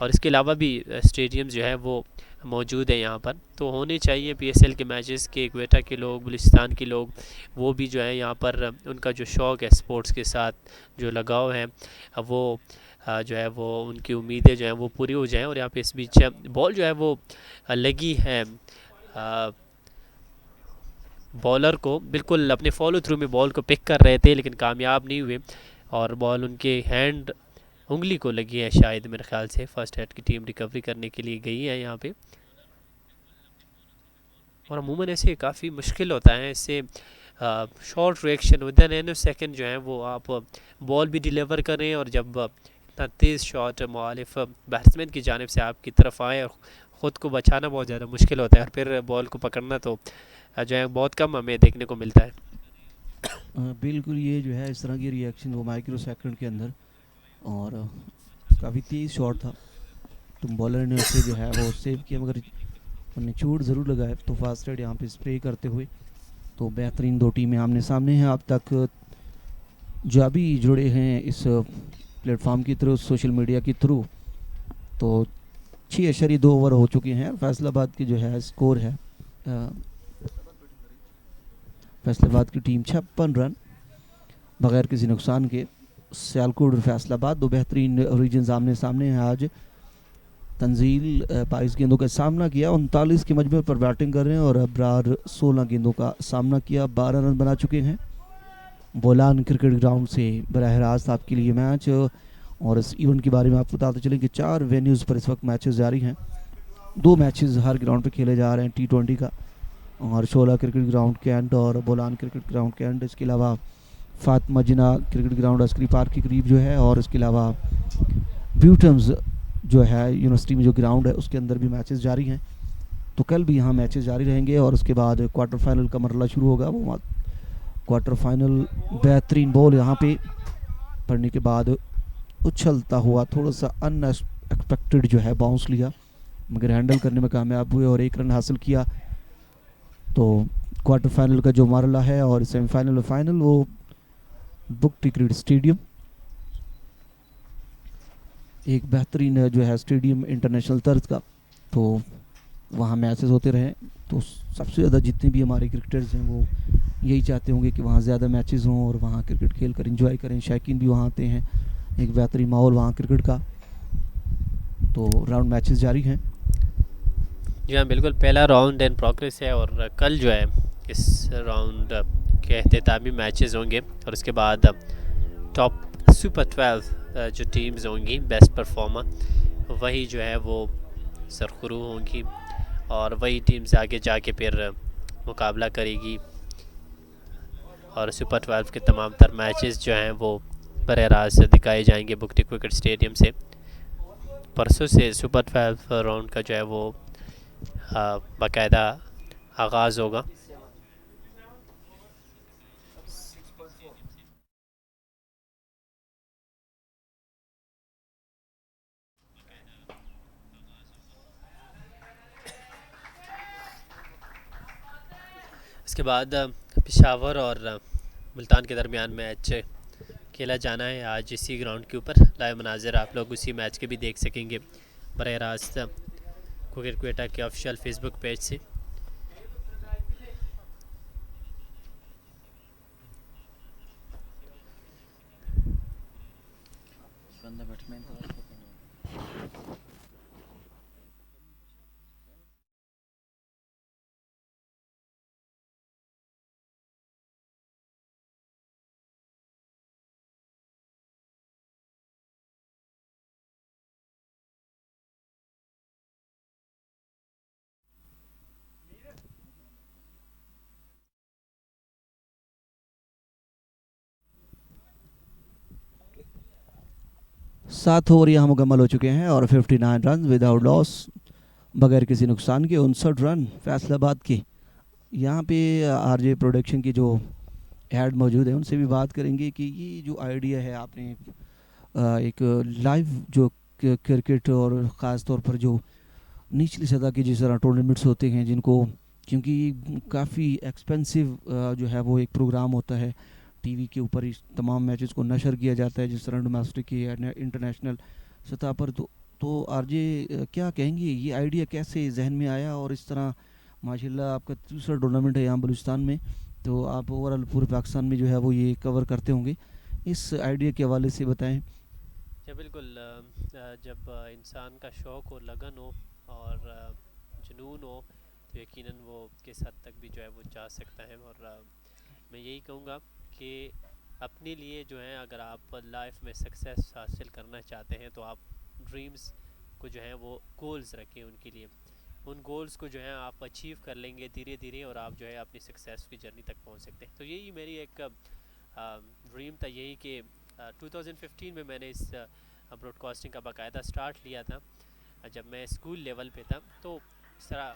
और इसके अलावा भी स्टेडियम जो है वो मौजूद है यहाँ पर, तो होने चाहिए PSL के मैचेस के। क्वेटा के लोग, बलूचिस्तान के लोग, वो भी जो है यहाँ पर उनका जो शौक़ है स्पोर्ट्स के साथ, जो लगाव है, वो जो है वो उनकी उम्मीदें जो हैं वो पूरी हो जाएं। और यहाँ पे इस बीच बॉल जो है वो लगी है बॉलर को, बिल्कुल अपने फॉलो थ्रू में बॉल को पिक कर रहे थे लेकिन कामयाब नहीं हुए, और बॉल उनके हैंड उंगली को लगी है शायद, मेरे ख्याल से। फर्स्ट हेड की टीम रिकवरी करने के लिए गई है यहाँ पे, और अमूमन ऐसे काफ़ी मुश्किल होता है, इससे short reaction with in an second जो है वो आप बॉल भी डिलीवर करें, और जब इतना तेज़ शॉट मुखालिफ बैट्समैन की जानिब से आपकी तरफ आए और ख़ुद को बचाना बहुत ज़्यादा मुश्किल होता है, और फिर बॉल को पकड़ना तो जो है बहुत कम हमें देखने को मिलता है। बिल्कुल, ये जो है इस तरह की रिएक्शन वो माइक्रो सेकंड के अंदर, और काफ़ी तेज़ शॉट था, तो बॉलर ने उसे जो है वो सेव किया, मगर उन्हें चोट ज़रूर लगाया। तो फास्ट राइड यहाँ पे स्प्रे करते हुए तो बेहतरीन दो टीमें आमने सामने हैं। अब तक जो अभी जुड़े हैं इस प्लेटफॉर्म की थ्रू, सोशल मीडिया के थ्रू, तो 6.2 ओवर हो चुके हैं। फैसलाबाद की जो है स्कोर है, फैसलाबाद की टीम 56 रन बगैर किसी नुकसान के। सियालकोट और फैसलाबाद दो बेहतरीन रीजन आमने सामने हैं। आज तंजील 22 गेंदों का सामना किया, 39 के मजबूर पर बैटिंग कर रहे हैं, और अबरार 16 गेंदों का सामना किया, 12 रन बना चुके हैं। बोलान क्रिकेट ग्राउंड से बराह रास्त आपके लिए मैच, और इस इवेंट के बारे में आपको बताते चलें कि 4 वेन्यूज़ पर इस वक्त मैचेस जारी हैं। 2 मैचेस हर ग्राउंड पे खेले जा रहे हैं T20 का, और शोला क्रिकेट ग्राउंड कैंट और बोलान क्रिकेट ग्राउंड कैंट, इसके अलावा फातिमा जिन्ना क्रिकेट ग्राउंड अस्करी पार्क के करीब जो है, और इसके अलावा ब्यूटम्स जो है यूनिवर्सिटी में जो ग्राउंड है उसके अंदर भी मैचेस जारी हैं। तो कल भी यहाँ मैचेस जारी रहेंगे और उसके बाद क्वार्टर फाइनल का मरला शुरू होगा। वो क्वार्टर फाइनल बेहतरीन बॉल यहाँ पे पड़ने के बाद उछलता हुआ थोड़ा सा अनएक्सपेक्टेड जो है बाउंस लिया, मगर हैंडल करने में कामयाब हुए और 1 रन हासिल किया। तो क्वार्टर फाइनल का जो मरला है और सेमीफाइनल और फाइनल वो बुक क्रिकेट स्टेडियम, एक बेहतरीन जो है स्टेडियम इंटरनेशनल तर्ज का, तो वहाँ मैचेस होते रहें। तो सबसे ज़्यादा जितने भी हमारे क्रिकेटर्स हैं वो यही चाहते होंगे कि वहाँ ज़्यादा मैचेस हों और वहाँ क्रिकेट खेल कर एंजॉय करें। शायकीन भी वहाँ आते हैं, एक बेहतरीन माहौल वहाँ क्रिकेट का। तो राउंड मैचेस जारी हैं। जी हाँ बिल्कुल, पहला राउंड इन प्रोग्रेस है और कल जो है इस राउंड के अख्तामी मैचेस होंगे और उसके बाद टॉप सुपर 12 जो टीम्स होंगी बेस्ट परफॉर्मर वही जो है वो सरखुरू होंगी और वही टीम्स आगे जाके फिर मुकाबला करेगी। और सुपर 12 के तमाम तर मैचेस जो हैं वो बरह रास्त दिखाए जाएंगे बुकटी क्रिकेट स्टेडियम से। परसों से सुपर 12 राउंड का जो है वो बाकायदा आगाज़ होगा। इसके बाद पेशावर और मुल्तान के दरमियान मैच खेला जाना है आज इसी ग्राउंड के ऊपर। लाइव मनाज़र आप लोग उसी मैच के भी देख सकेंगे बरह रास्त क्रिकेट क्वेटा के ऑफिशियल फेसबुक पेज से। सात ओवर यहाँ मुकम्मल हो चुके हैं और 59 रन विदाउट लॉस, बगैर किसी नुकसान के 59 रन फैसलाबाद के। यहाँ पे आरजे प्रोडक्शन की जो हेड मौजूद है उनसे भी बात करेंगे कि ये जो आइडिया है आपने एक लाइव जो क्रिकेट और ख़ास तौर पर जो निचली सतह के जिस तरह टूर्नामेंट्स होते हैं जिनको, क्योंकि काफ़ी एक्सपेंसिव जो है वो एक प्रोग्राम होता है, टीवी के ऊपर इस तमाम मैचेस को नशर किया जाता है जिस तरह डोमेस्टिक या इंटरनेशनल सतह पर। तो आरजे क्या कहेंगे ये आइडिया कैसे जहन में आया, और इस तरह माशाल्लाह आपका दूसरा टूर्नामेंट है यहाँ बलूचिस्तान में, तो आप ओवरऑल पूरे पाकिस्तान में जो है वो ये कवर करते होंगे, इस आइडिया के हवाले से बताएं। जी बिल्कुल, जब इंसान का शौक़ हो, लगन हो और जुनून हो तो यकीनन वो किस हद तक भी जो है वो जा सकता है। और मैं यही कहूँगा कि अपने लिए जो है अगर आप लाइफ में सक्सेस हासिल करना चाहते हैं तो आप ड्रीम्स को जो है वो गोल्स रखें उनके लिए, उन गोल्स को जो है आप अचीव कर लेंगे धीरे धीरे और आप जो है अपनी सक्सेस की जर्नी तक पहुंच सकते हैं। तो यही मेरी एक ड्रीम था, यही कि 2015 में मैंने इस ब्रॉडकास्टिंग का बाकायदा स्टार्ट लिया था जब मैं स्कूल लेवल पे था। तो इस तरह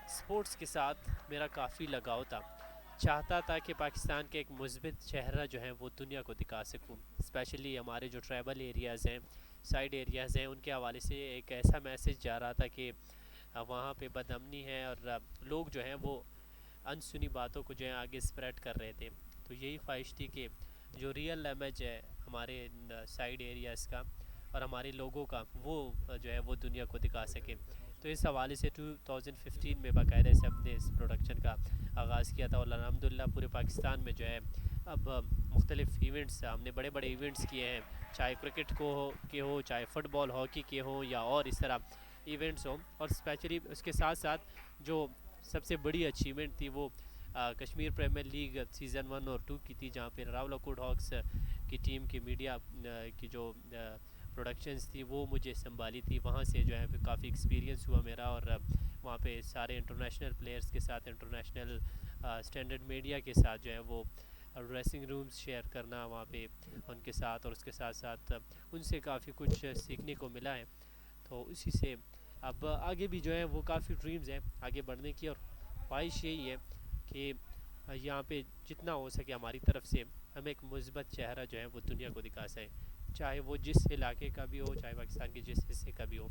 स्पोर्ट्स के साथ मेरा काफ़ी लगाव था, चाहता था कि पाकिस्तान के एक मुस्बित चेहरा जो है वो दुनिया को दिखा सकूं, स्पेशली हमारे जो ट्राइबल एरियाज़ हैं, साइड एरियाज़ हैं, उनके हवाले से एक ऐसा मैसेज जा रहा था कि वहाँ पे बदअमनी है और लोग जो हैं वो अनसुनी बातों को जो है आगे स्प्रेड कर रहे थे। तो यही ख्वाहिश थी कि जो रियल इमेज है हमारे साइड एरियाज़ का और हमारे लोगों का वो जो है वो दुनिया को दिखा सके। तो इस हवाले से 2015 में बाकायदा से हमने इस प्रोडक्शन का आगाज़ किया था और अल्हम्दुलिल्लाह पूरे पाकिस्तान में जो है अब मुख्तलिफ़ इवेंट्स हमने बड़े बड़े इवेंट्स किए हैं, चाहे क्रिकेट के हो चाहे फ़ुटबॉल हॉकी के हो या और इस तरह इवेंट्स हों। और स्पेशली उसके साथ साथ जो सबसे बड़ी अचीवमेंट थी वो कश्मीर प्रीमियर लीग सीज़न 1 और 2 की थी, जहाँ पे रावलकोट हॉक्स की टीम की मीडिया की जो प्रोडक्शंस थी वो मुझे संभाली थी, वहाँ से जो है काफ़ी एक्सपीरियंस हुआ मेरा, और वहाँ पे सारे इंटरनेशनल प्लेयर्स के साथ, इंटरनेशनल स्टैंडर्ड मीडिया के साथ जो है वो ड्रेसिंग रूम्स शेयर करना वहाँ पे उनके साथ, और उसके साथ साथ उनसे काफ़ी कुछ सीखने को मिला है। तो उसी से अब आगे भी जो है वो काफ़ी ड्रीम्स हैं आगे बढ़ने की, और ख्वाहिश यही है कि यहाँ पे जितना हो सके हमारी तरफ से हम एक मुस्बत चेहरा जो है वो दुनिया को दिखा सकें, चाहे वो जिस इलाके का भी हो, चाहे पाकिस्तान के जिस हिस्से का भी हो,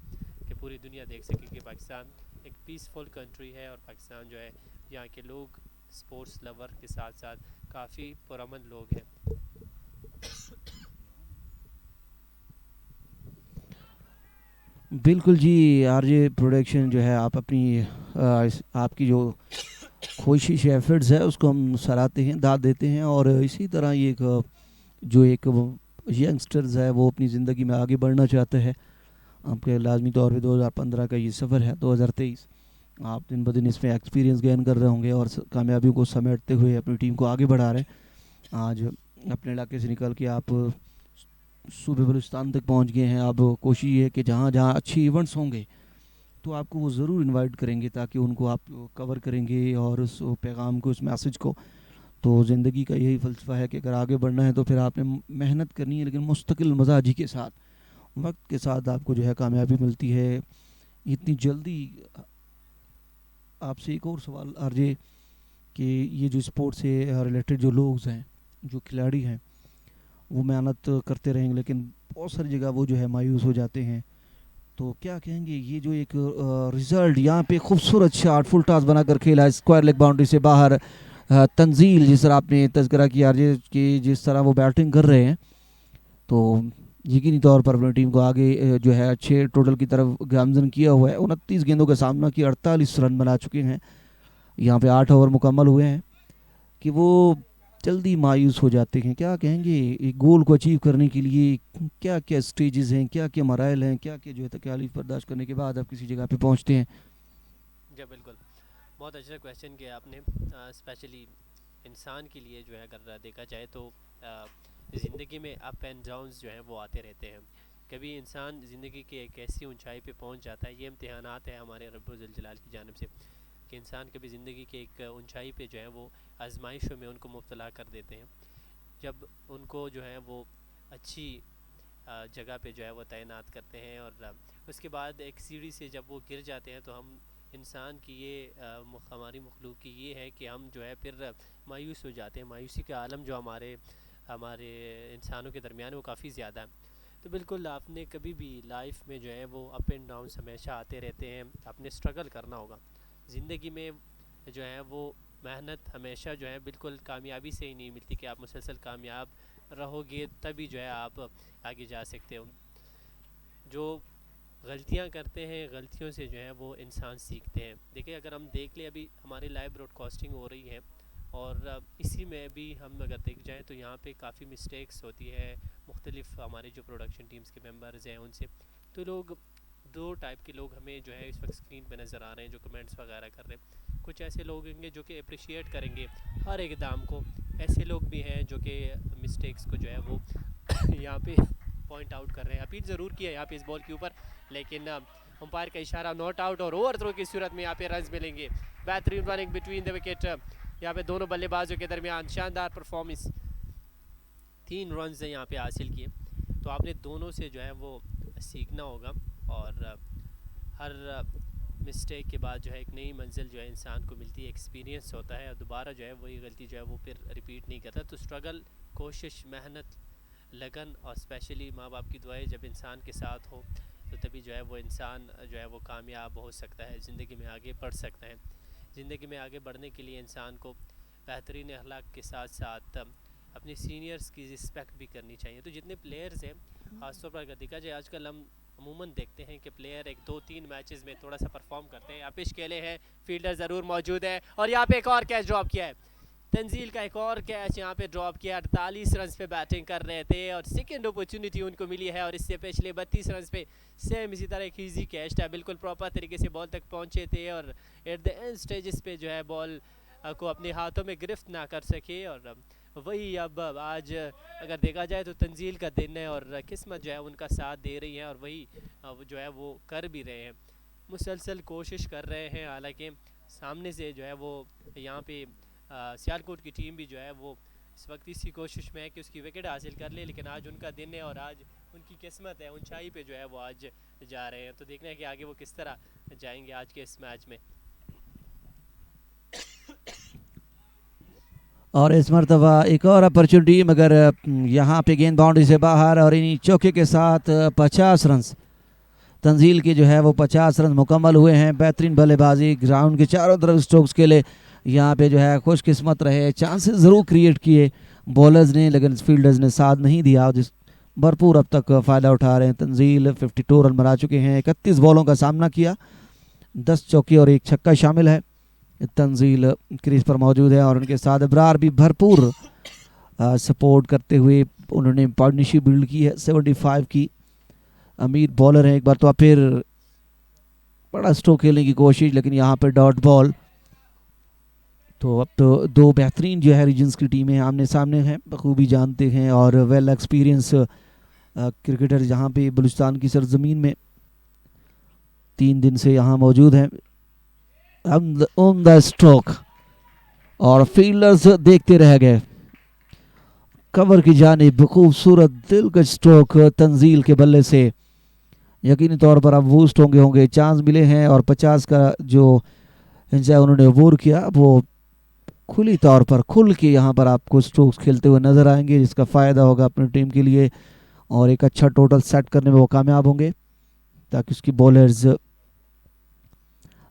कि पूरी दुनिया देख सके कि पाकिस्तान एक पीसफुल कंट्री है, और पाकिस्तान जो है यहाँ के लोग स्पोर्ट्स लवर के साथ साथ काफ़ी पुरअमन लोग हैं। बिल्कुल जी, आरजे प्रोडक्शन जो है आप अपनी आपकी जो कोशिश एफर्ट्स है उसको हम सराहते हैं, दाद देते हैं, और इसी तरह ये एक जो एक यंगस्टर्स है वो अपनी ज़िंदगी में आगे बढ़ना चाहते हैं, आपके लाजमी तौर पे 2015 का ये सफ़र है, 2023 आप दिन ब दिन इसमें एक्सपीरियंस गेन कर रहे होंगे और कामयाबियों को समेटते हुए अपनी टीम को आगे बढ़ा रहे हैं। आज अपने इलाके से निकल के आप सूबे बलूचिस्तान तक पहुंच गए हैं। अब कोशिश ये है कि जहाँ जहाँ अच्छी इवेंट्स होंगे तो आपको वो ज़रूर इनवाइट करेंगे, ताकि उनको आप कवर करेंगे और उस पैगाम को, उस मैसेज को। तो ज़िंदगी का यही फ़लसफ़ा है कि अगर आगे बढ़ना है तो फिर आपने मेहनत करनी है, लेकिन मुस्तकिल मजाजी के साथ, वक्त के साथ आपको जो है कामयाबी मिलती है। इतनी जल्दी आपसे एक और सवाल आरजे कि ये जो स्पोर्ट से रिलेटेड जो लोग हैं, जो खिलाड़ी हैं, वो मेहनत करते रहेंगे लेकिन बहुत सारी जगह वो जो है मायूस हो जाते हैं, तो क्या कहेंगे ये जो एक रिज़ल्ट यहाँ पे खूबसूरत शॉट फुल टॉस बनाकर खेला है स्क्वायर लेग बाउंड्री से बाहर, तंजील जिस तरह आपने तज़किरा किया आरजे कि जिस तरह वो बैटिंग कर रहे हैं, तो यकीनी तौर पर अपनी टीम को आगे जो है अच्छे टोटल की तरफ गामजन किया हुआ है। 29 गेंदों का सामना किया, 48 रन बना चुके हैं। यहाँ पे 8 ओवर मुकम्मल हुए हैं कि वो जल्दी मायूस हो जाते हैं। क्या कहेंगे एक गोल को अचीव करने के लिए क्या क्या स्टेजेस हैं, क्या क्या मराइल हैं, क्या क्या जो है तकलीफ बर्दाश्त करने के बाद आप किसी जगह पे पहुँचते हैं? जी बिल्कुल, बहुत अच्छा क्वेश्चन किया आपने। स्पेशली इंसान के लिए जो है अगर देखा जाए तो ज़िंदगी में अप एंड डाउन्स जो हैं वो आते रहते हैं। कभी इंसान ज़िंदगी के एक ऐसी ऊंचाई पे पहुंच जाता है, ये इम्तिहानात है हमारे रब्बुल जलाल की जानिब से, कि इंसान कभी ज़िंदगी के एक ऊंचाई पे जो है वो आजमाइशों में उनको मुब्तला कर देते हैं। जब उनको जो है वो अच्छी जगह पे जो है वो तैनात करते हैं, और उसके बाद एक सीढ़ी से जब वो गिर जाते हैं, तो हम इंसान की ये हमारी मखलूक की ये है कि हम जो है फिर मायूस हो जाते हैं। मायूसी का आलम जो हमारे इंसानों के दरमियान वो काफ़ी ज़्यादा है। तो बिल्कुल आपने कभी भी लाइफ में जो है वो अप एंड डाउन हमेशा आते रहते हैं, आपने स्ट्रगल करना होगा ज़िंदगी में। जो है वो मेहनत हमेशा जो है बिल्कुल कामयाबी से ही नहीं मिलती कि आप मुसलसल कामयाब रहोगे तभी जो है आप आगे जा सकते हो। जो गलतियां करते हैं, गलतियों से जो है वो इंसान सीखते हैं। देखिए अगर हम देख लें, अभी हमारी लाइव ब्रॉडकास्टिंग हो रही है, और इसी में भी हम अगर देख जाएँ तो यहाँ पे काफ़ी मिस्टेक्स होती है मुख्तलिफ हमारे जो प्रोडक्शन टीम्स के मेंबर्स हैं उनसे। तो लोग, दो टाइप के लोग हमें जो है इस वक्त स्क्रीन पे नज़र आ रहे हैं जो कमेंट्स वगैरह कर रहे हैं। कुछ ऐसे लोग होंगे जो कि अप्रिशिएट करेंगे हर एक दाम को, ऐसे लोग भी हैं जो कि मिस्टेक्स को जो है वो यहाँ पे पॉइंट आउट कर रहे हैं। अपील ज़रूर किया यहाँ पे इस बॉल के ऊपर, लेकिन अंपायर का इशारा नॉट आउट, और ओवर थ्रो की सूरत में यहाँ पे रन्स मिलेंगे। बेहतरीन रनिंग बिटवीन द विकेट, यहाँ पे दोनों बल्लेबाजों के दरमियान शानदार परफॉर्मेंस, 3 रन्स यहाँ पे हासिल किए। तो आपने दोनों से जो है वो सीखना होगा, और हर मिस्टेक के बाद जो है एक नई मंजिल जो है इंसान को मिलती है, एक्सपीरियंस होता है, और दोबारा जो है वही गलती जो है वो फिर रिपीट नहीं करता। तो स्ट्रगल, कोशिश, मेहनत, लगन और स्पेशली माँ बाप की दुआएं जब इंसान के साथ हो तो तभी जो है वो इंसान जो है वो कामयाब हो सकता है, ज़िंदगी में आगे बढ़ सकता है। ज़िंदगी में आगे बढ़ने के लिए इंसान को बेहतरीन अखलाक के साथ साथ अपने सीनियर्स की रिस्पेक्ट भी करनी चाहिए। तो जितने प्लेयर्स हैं, ख़ासतौर पर अगर देखा जाए आजकल हम अमूमन देखते हैं कि प्लेयर 1-2-3 मैचेस में थोड़ा सा परफॉर्म करते हैं। आपिश केले हैं, फील्डर ज़रूर मौजूद है, और यहाँ पे एक और कैच ड्रॉप किया है, तंजील का एक और कैच यहाँ पे ड्रॉप किया। 48 रन पे बैटिंग कर रहे थे और सेकंड अपॉर्चुनिटी उनको मिली है, और इससे पिछले 32 रन पे सेम इसी तरह एक ईजी कैच था, बिल्कुल प्रॉपर तरीके से बॉल तक पहुँचे थे, और एट द एंड स्टेजेस पे जो है बॉल को अपने हाथों में गिरफ्त ना कर सके, और वही अब आज अगर देखा जाए तो तंजील का दिन है और किस्मत जो है उनका साथ दे रही है और वही वो जो है वो कर भी रहे हैं, मुसलसल कोशिश कर रहे हैं। हालांकि सामने से जो है वो यहाँ पे सियालकोट की टीम भी जो है वो इस वक्त इसी कोशिश में है कि उसकी विकेट हासिल कर ले, लेकिन आज उनका दिन है और आज उनकी किस्मत है, ऊंचाई पे जो है वो आज जा रहे हैं। तो देखना है कि आगे वो किस तरह जाएंगे आज के इस मैच में। और इस मरतबा एक और अपॉर्चुनिटी, मगर यहाँ पे गेंद बाउंड्री से बाहर और इन्हीं चौके के साथ 50 रन तंजील के जो है वो 50 रन मुकम्मल हुए हैं। बेहतरीन बल्लेबाजी, ग्राउंड के चारों तरफ स्ट्रोक्स के लिए यहाँ पे जो है खुशकिस्मत रहे, चांसेस ज़रूर क्रिएट किए बॉलर्स ने, लेकिन फील्डर्स ने साथ नहीं दिया, जिस भरपूर अब तक फ़ायदा उठा रहे हैं। तंजील 52 रन बना चुके हैं, 31 बॉलों का सामना किया, 10 चौके और 1 छक्का शामिल है। तंजील क्रीज पर मौजूद है और उनके साथ अबरार भी भरपूर सपोर्ट करते हुए उन्होंने पार्टनरशिप बिल्ड की है 75 की। अमीर बॉलर हैं, एक बार तो फिर बड़ा स्ट्रोक खेलने की कोशिश, लेकिन यहाँ पर डॉट बॉल। तो अब तो दो बेहतरीन जो है रीजन्स की टीमें आमने सामने हैं, बखूबी जानते हैं और वेल एक्सपीरियंस क्रिकेटर यहाँ पे बलूचिस्तान की सरजमीन में 3 दिन से यहाँ मौजूद हैं। ऑन द स्ट्रोक और फील्डर्स देखते रह गए, कवर की जानिब खूबसूरत दिलकश स्ट्रोक तंजील के बल्ले से। यकीनी तौर पर अब बूस्ट होंगे, चांस मिले हैं और 50 का जो इंचा उन्होंने अबूर किया वो खुली तौर पर खुल के यहाँ पर आपको स्ट्रोक्स खेलते हुए नजर आएंगे, जिसका फ़ायदा होगा अपनी टीम के लिए और एक अच्छा टोटल सेट करने में वो कामयाब होंगे, ताकि उसकी बॉलर्स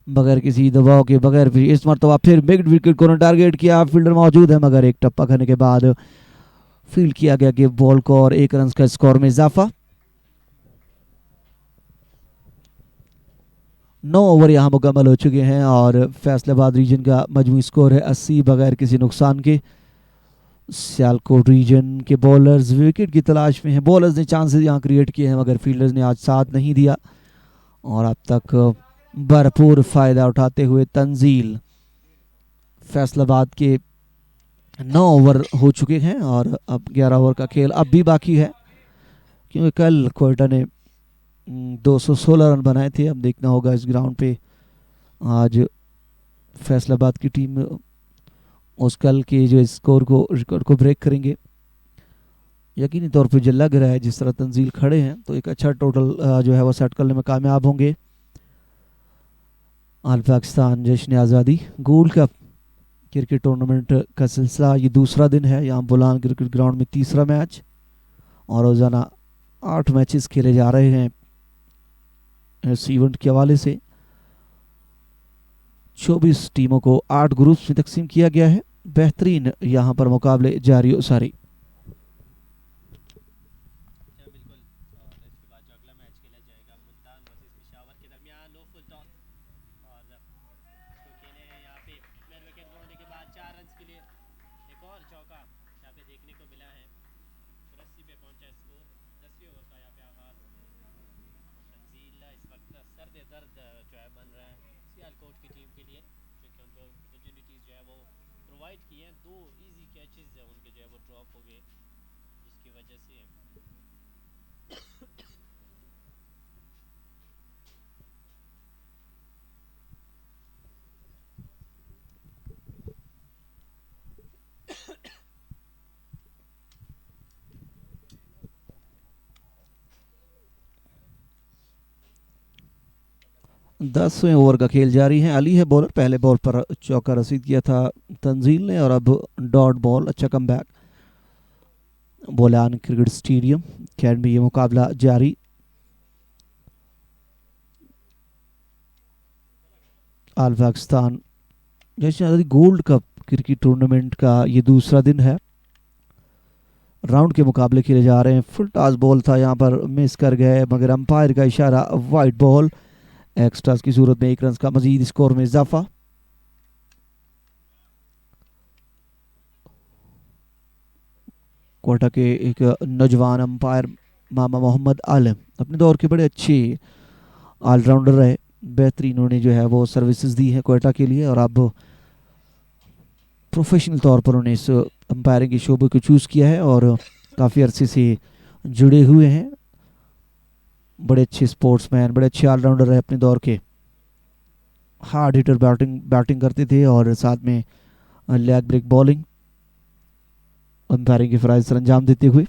बगैर किसी दबाव के बगैर भी इस मरतबा फिर बिग विकेट को टारगेट किया। फील्डर मौजूद है, मगर एक टप्पा खाने के बाद फील्ड किया गया कि बॉल को और 1 रन का स्कोर में इजाफा। 9 ओवर यहाँ मुकम्मल हो चुके हैं और फैसलाबाद रीजन का मजमूई स्कोर है 80 बगैर किसी नुकसान के। सियालकोट रीजन के बॉलर्स विकेट की तलाश में हैं, बॉलर्स ने चांसेस यहाँ क्रिएट किए हैं मगर फील्डर्स ने आज साथ नहीं दिया और अब तक भरपूर फ़ायदा उठाते हुए तंजील फैसलाबाद के 9 ओवर हो चुके हैं और अब 11 ओवर का खेल अब भी बाकी है, क्योंकि कल क्वेटा ने 216 रन बनाए थे। अब देखना होगा इस ग्राउंड पे आज फैसलाबाद की टीम उस कल के जो स्कोर को रिकॉर्ड को ब्रेक करेंगे। यकीनी तौर पे जो लग रहा है जिस तरह तंजील खड़े हैं तो एक अच्छा टोटल जो है वो सेट करने में कामयाब होंगे। आल पाकिस्तान जश्न आज़ादी गोल्ड कप क्रिकेट टूर्नामेंट का सिलसिला ये दूसरा दिन है। यहाँ बुलान क्रिकेट ग्राउंड में तीसरा मैच और रोज़ाना 8 मैचेस खेले जा रहे हैं। इस इवेंट के हवाले से 24 टीमों को 8 ग्रुप्स में तकसीम किया गया है। बेहतरीन यहाँ पर मुकाबले जारी और सारी। दसवें ओवर का खेल जारी है। अली है बॉलर, पहले बॉल पर चौका रसीद किया था तंजील ने और अब डॉट बॉल, अच्छा comeback. Bolan cricket stadium cantt में ये मुकाबला जारी। आल पाकिस्तान जश्न आज़ादी गोल्ड कप क्रिकेट टूर्नामेंट का ये दूसरा दिन है। राउंड के मुकाबले खेले जा रहे हैं। फुल टॉस बॉल था, यहाँ पर मिस कर गए मगर अंपायर का इशारा वाइट बॉल। एक्स्ट्रास की सूरत में 1 रन का मजीद स्कोर में इजाफा। कोटा के एक नौजवान अंपायर मामा मोहम्मद आलम अपने दौर के बड़े अच्छे ऑलराउंडर रहे, बेहतरीन उन्होंने जो है वो सर्विसेज दी है कोटा के लिए और अब प्रोफेशनल तौर पर उन्हें इस अंपायरिंग के शोबे को चूज़ किया है और काफ़ी अरसे से जुड़े हुए हैं। बड़े अच्छे स्पोर्ट्समैन, बड़े अच्छे ऑलराउंडर है अपने दौर के। हार्ड हिटर बैटिंग करते थे और साथ में लेग ब्रेक बॉलिंग अंपायरिंग के फ़राइज़ सर अंजाम देते हुए।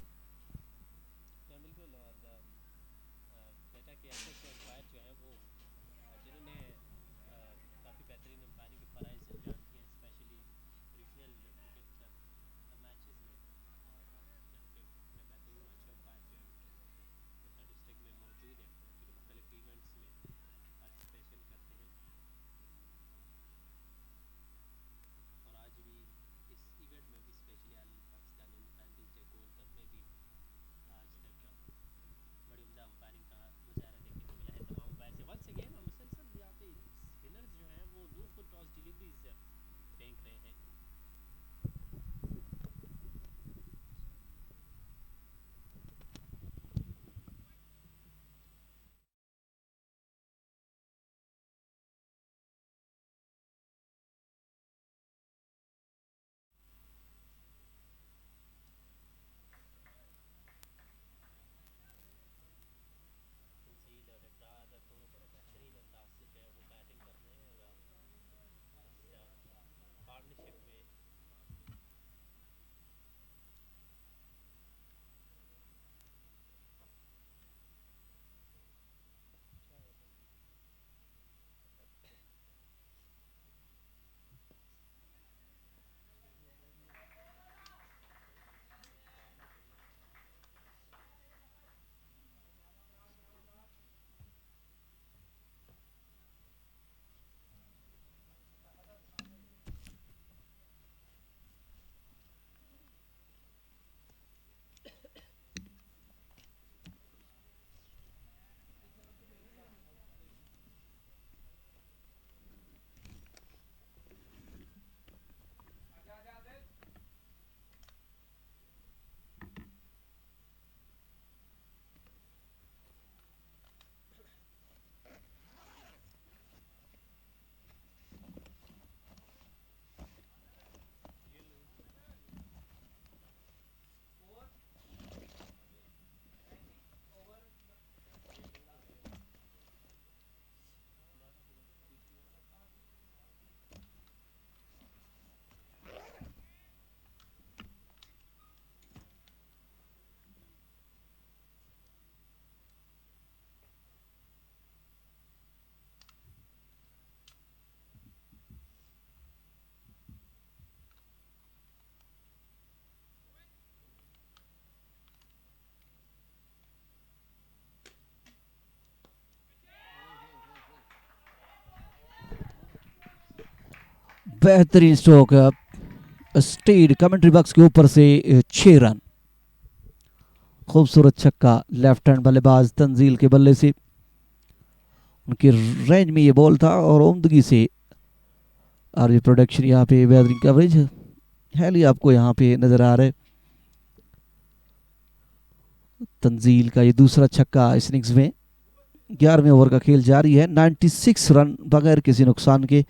बेहतरीन स्ट्रोक, स्टेड कमेंट्री बॉक्स के ऊपर से 6 रन। खूबसूरत छक्का लेफ्ट हैंड बल्लेबाज तंजील के बल्ले से, उनके रेंज में ये बॉल था और उम्दगी से आरबी प्रोडक्शन यहाँ पे बेहतरीन कवरेज हेली आपको यहाँ पे नजर आ रहा है। तंजील का ये दूसरा छक्का इस इनिंग्स में। 11वें ओवर का खेल जारी है। 96 रन बगैर किसी नुकसान के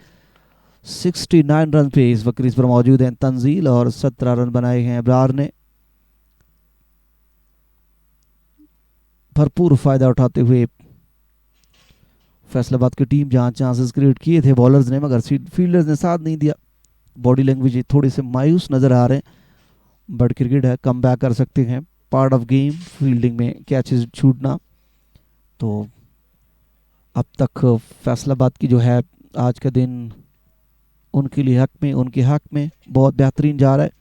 69 रन पे इस वक्त क्रीज पर मौजूद हैं तंजील और 17 रन बनाए हैं अबरार ने। भरपूर फायदा उठाते हुए फैसलाबाद की टीम जहां चांसेस क्रिएट किए थे बॉलर्स ने, मगर फील्डर्स ने साथ नहीं दिया। बॉडी लैंग्वेज थोड़े से मायूस नजर आ रहे हैं, बट क्रिकेट है, कम बैक कर सकते हैं, पार्ट ऑफ गेम। फील्डिंग में कैचेस छूटना तो अब तक फैसलाबाद की जो है आज का दिन उनके लिए हक में, उनके हक में बहुत बेहतरीन जा रहा है।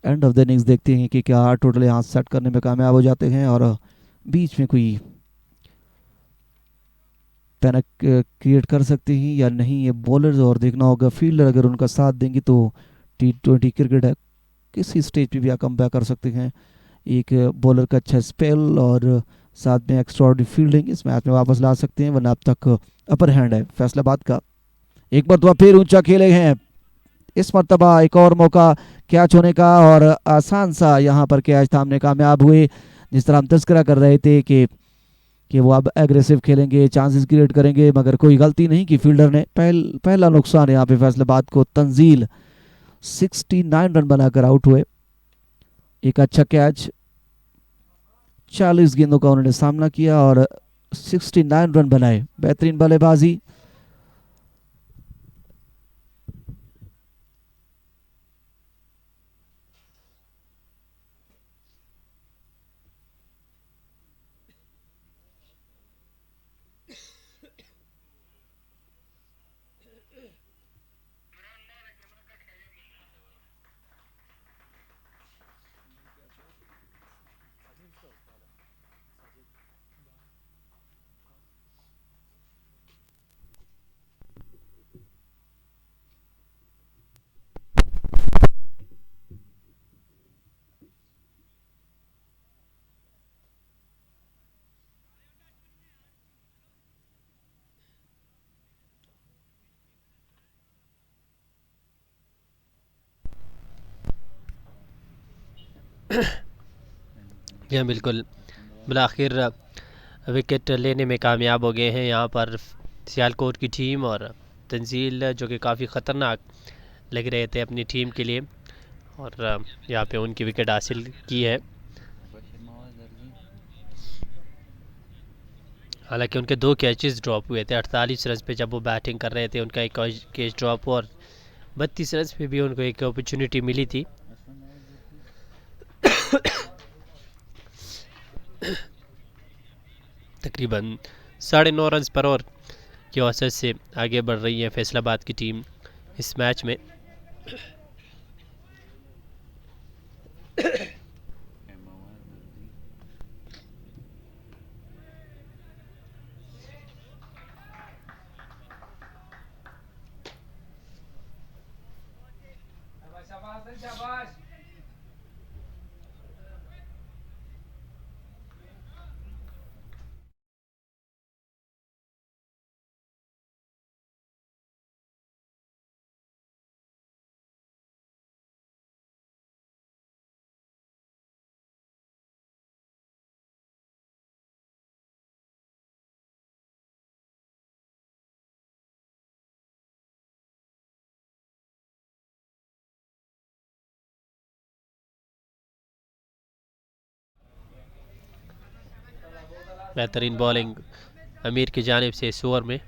एंड ऑफ द इनिंग्स देखते हैं कि क्या टोटल यहाँ सेट करने में कामयाब हो जाते हैं और बीच में कोई पैनिक क्रिएट कर सकते हैं या नहीं ये बॉलर्स, और देखना होगा फील्डर अगर उनका साथ देंगे तो T20 क्रिकेट है, किसी स्टेज पे भी कम बैक कर सकते हैं। एक बॉलर का अच्छा स्पेल और साथ में एक्स्ट्राऑर्डिनरी फील्डिंग इस मैच में वापस ला सकते हैं, वरना अब तक अपर हैंड है फैसलाबाद का। एक मरतबा फिर ऊंचा खेले हैं, इस मरतबा एक और मौका कैच होने का और आसान सा यहाँ पर कैच थामने कामयाब हुए। जिस तरह हम तस्करा कर रहे थे कि कि वो अब एग्रेसिव खेलेंगे, चांसेस क्रिएट करेंगे, मगर कोई गलती नहीं की फील्डर ने। पहला नुकसान यहाँ पे फैसलाबाद को। तंजील 69 रन बनाकर आउट हुए। एक अच्छा कैच, 40 गेंदों का उन्होंने सामना किया और 69 रन बनाए। बेहतरीन बल्लेबाजी। यह बिल्कुल बिलाखिर विकेट लेने में कामयाब हो गए हैं यहाँ पर सियालकोट की टीम। और तंजील जो कि काफ़ी ख़तरनाक लग रहे थे अपनी टीम के लिए, और यहाँ पे उनकी विकेट हासिल की है। हालांकि उनके 2 कैचेस ड्रॉप हुए थे 48 रन पे जब वो बैटिंग कर रहे थे। उनका एक कैच ड्रॉप हुआ और 32 रन पे भी उनको एक अपॉर्चुनिटी मिली थी। तकरीबन 9.5 रन पर ओवर की औसत से आगे बढ़ रही है फैसलाबाद की टीम इस मैच में। बेहतरीन बॉलिंग अमीर की जानिब से इस ओवर में।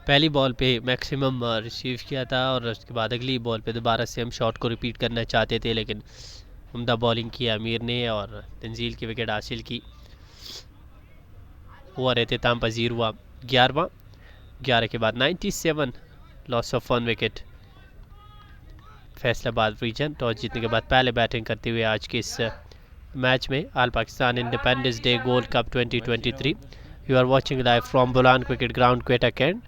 पहली बॉल पे मैक्सिमम रिसीव किया था और उसके बाद अगली बॉल पे दोबारा से हम शॉट को रिपीट करना चाहते थे, लेकिन उम्दा बॉलिंग किया अमीर ने और तंजील की विकेट हासिल की। ओवर एहतिताम पजीर हुआ 11वां। 11 के बाद 97, loss of 1 wicket. Faisalabad region toss जीतने के बाद पहले बैटिंग करते हुए आज के इस मैच में all Pakistan independence day gold cup 2023। You are watching live from Bolan cricket ground, Quetta cantt.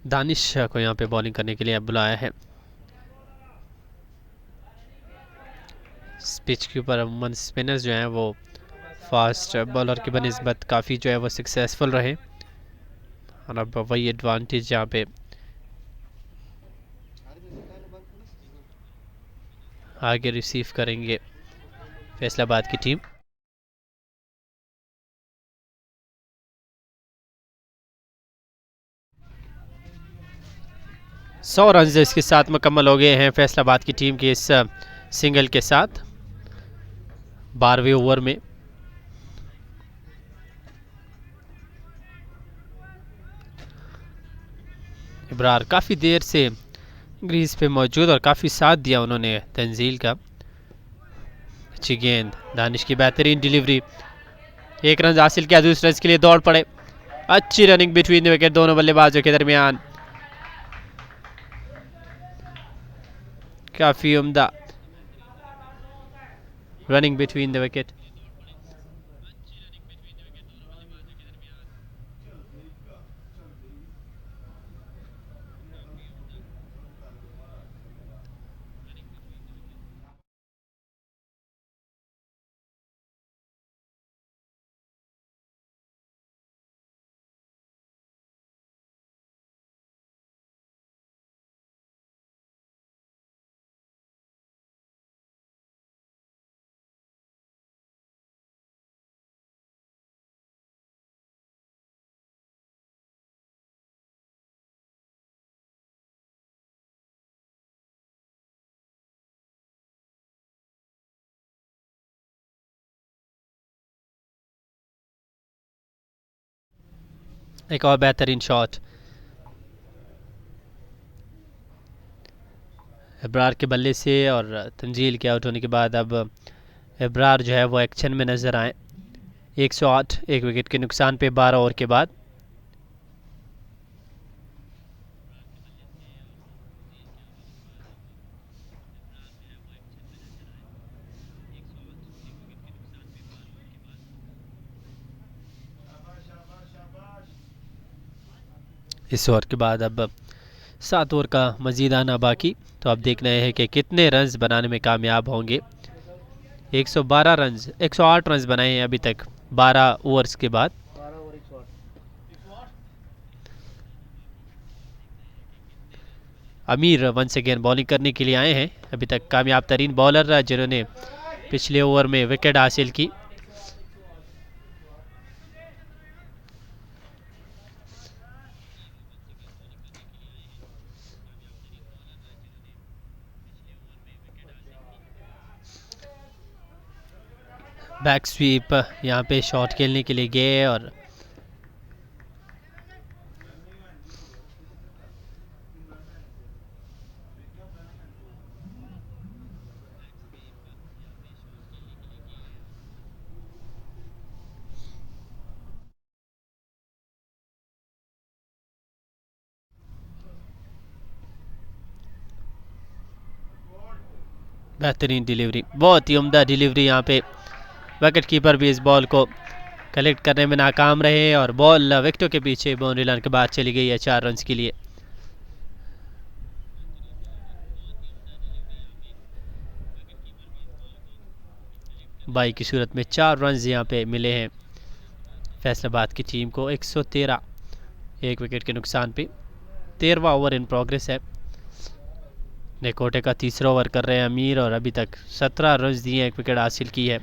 Danish को यहाँ पे बॉलिंग करने के लिए अब बुलाया है। पिच के ऊपर अमूमन स्पिनर्स जो हैं वो फास्ट बॉलर की बनिस्बत काफ़ी जो है वो सक्सेसफुल रहे, और अब वही एडवांटेज यहाँ पे आगे रिसीव करेंगे फैसलाबाद की टीम। सौ रन इसके साथ मुकम्मल हो गए हैं फैसलाबाद की टीम के इस सिंगल के साथ 12वें ओवर में। इब्रार काफ़ी देर से ग्रीज पे मौजूद और काफ़ी साथ दिया उन्होंने तंजील का। अच्छी गेंद, दानिश की बेहतरीन डिलीवरी, एक रन हासिल किया, दूसरे रन के लिए दौड़ पड़े। अच्छी रनिंग बिटवीन द विकेट दोनों बल्लेबाजों के दरमियान, काफ़ी उम्दा रनिंग बिटवीन द विकेट। एक और बेहतरीन शॉट, इब्रार के बल्ले से, और तंजील के आउट होने के बाद अब इब्रार जो है वो एक्शन में नज़र आए। 108, एक विकेट के नुकसान पे 12 ओवर के बाद। इस ओवर के बाद अब 7 ओवर का मजीद आना बाकी, तो अब देखना है कि कितने रन्स बनाने में कामयाब होंगे। 112 रन्स, 108 रन्स बनाए हैं अभी तक 12 ओवर्स के बाद। अमीर वंस अगेन बॉलिंग करने के लिए आए हैं, अभी तक कामयाब तरीन बॉलर जिन्होंने पिछले ओवर में विकेट हासिल की। बैक स्वीप, यहाँ पे शॉट खेलने के लिए गए और बेहतरीन डिलीवरी, बहुत ही उम्दा डिलीवरी। यहाँ पे विकेट कीपर भी इस बॉल को कलेक्ट करने में नाकाम रहे और बॉल विकेटों के पीछे बाउंड्री लाइन के बाद चली गई है 4 रन्स के लिए। बाई की सूरत में 4 रन्स यहाँ पे मिले हैं फैसलाबाद की टीम को। 113, एक विकेट के नुकसान पे। 13वां ओवर इन प्रोग्रेस है। नेकोटे का तीसरा ओवर कर रहे हैं अमीर और अभी तक 17 रन्स दिए, एक विकेट हासिल की है।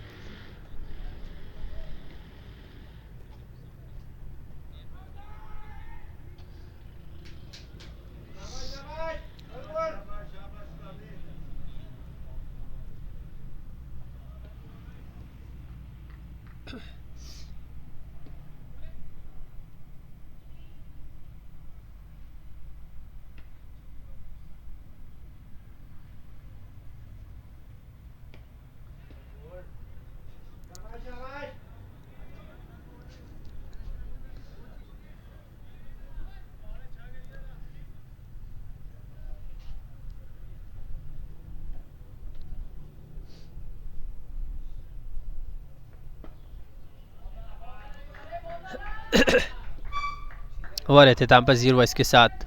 ओवर एहतिताम पर 0 इसके साथ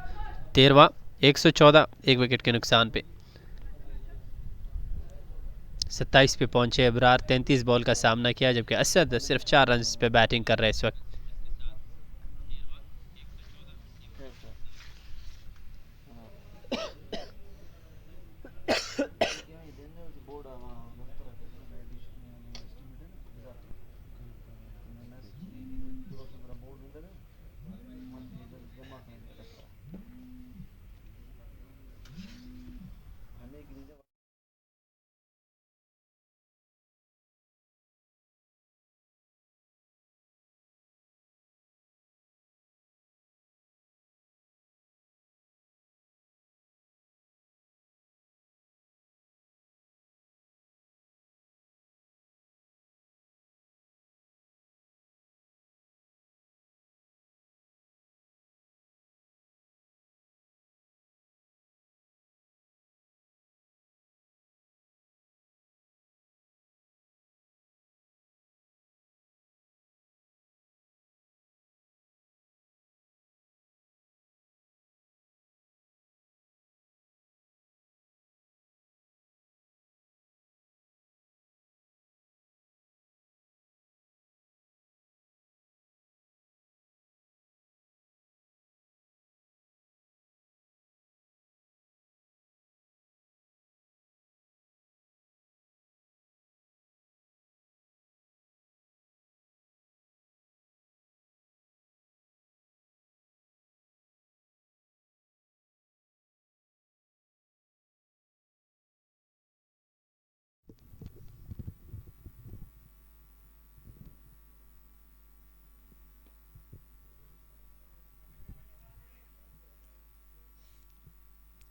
13वां, 114, एक विकेट के नुकसान पे। 27 पे पहुंचे इब्रार, 33 बॉल का सामना किया, जबकि असद सिर्फ 4 रन पे बैटिंग कर रहे हैं इस वक्त।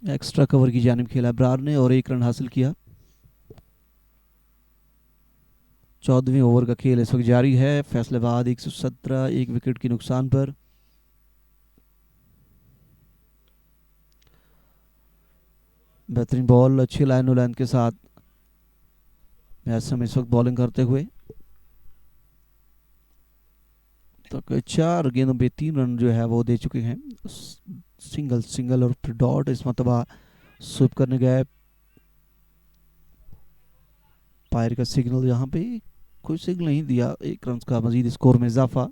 एक्स्ट्रा कवर की जानिब खेला ब्रार ने और 1 रन हासिल किया। 14वें ओवर का खेल इस वक्त जारी है। फैसलाबाद 117 1 विकेट के नुकसान पर। बेहतरीन बॉल, अच्छी लाइन लाइन के साथ मैसम इस वक्त बॉलिंग करते हुए। तो 4 गेंदों पे 3 रन जो है वो दे चुके हैं। सिंगल और फिर डॉट। इस मरतबा स्विप करने गए। पायर का सिग्नल, यहाँ पे कोई सिग्नल नहीं दिया। 1 रन का मजीद स्कोर में इजाफा।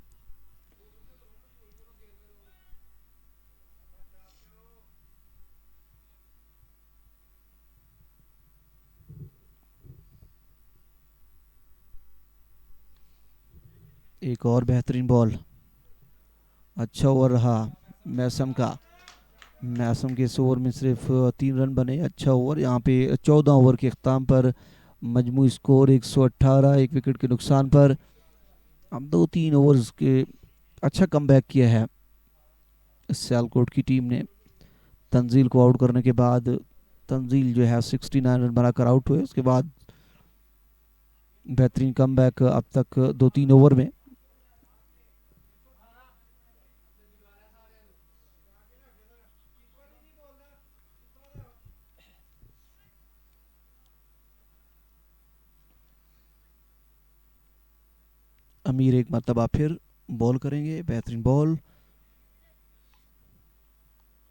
एक और बेहतरीन बॉल। अच्छा ओवर रहा मैसम का। मैसम के इस ओवर में सिर्फ 3 रन बने। अच्छा ओवर। यहाँ पे 14 ओवर के अख्ताम पर मजमू स्कोर 118 1 विकेट के नुकसान पर। अब 2-3 ओवर्स के अच्छा कमबैक किया है सियालकोट की टीम ने। तंजील को आउट करने के बाद तंजील जो है 69 रन बनाकर आउट हुए। उसके बाद बेहतरीन कमबैक अब तक 2-3 ओवर में। अमीर एक मरतबा फिर बॉल करेंगे। बेहतरीन बॉल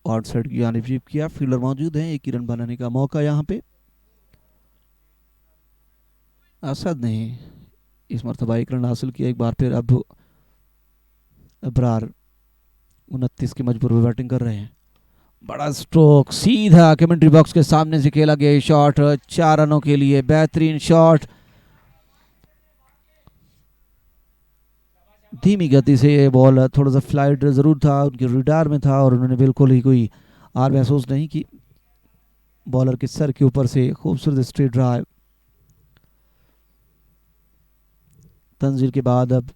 आउटसाइड की जानिब स्वीप किया। फील्डर मौजूद हैं। 1 ही रन बनाने का मौका यहाँ पे। असद ने इस मरतबा 1 रन हासिल किया। एक बार फिर अब अबरार 29 के मजबूर में बैटिंग कर रहे हैं। बड़ा स्ट्रोक सीधा कमेंट्री बॉक्स के सामने से खेला गया शॉट 4 रनों के लिए। बेहतरीन शॉट। धीमी गति से ये बॉल, थोड़ा सा फ्लाइट ज़रूर था, उनके रिडार में था और उन्होंने बिल्कुल ही कोई हार महसूस नहीं की। बॉलर के सर के ऊपर से खूबसूरत स्ट्रेट ड्राइव। तंजील के बाद अब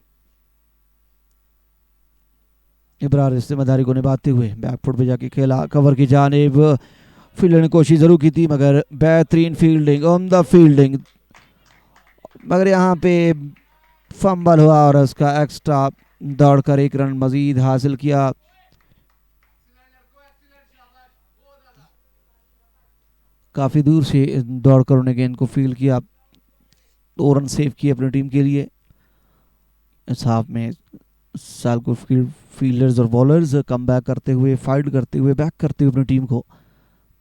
इब्रार इस जिम्मेदारी को निभाते हुए बैकफुट पे जाके खेला। कवर की जानिब फील्डर ने कोशिश जरूर की थी मगर बेहतरीन फील्डिंग, उम्दा फील्डिंग। मगर यहाँ पे फंबल हुआ और उसका एक्स्ट्रा दौड़कर 1 रन मजीद हासिल किया। काफ़ी दूर से दौड़कर उन्हें गेंद को फील्ड किया। 2 रन सेव किए अपनी टीम के लिए। इस हाफ में सालको फील्डर्स और बॉलर्स कम बैक करते हुए, फाइट करते हुए, बैक करते हुए अपनी टीम को।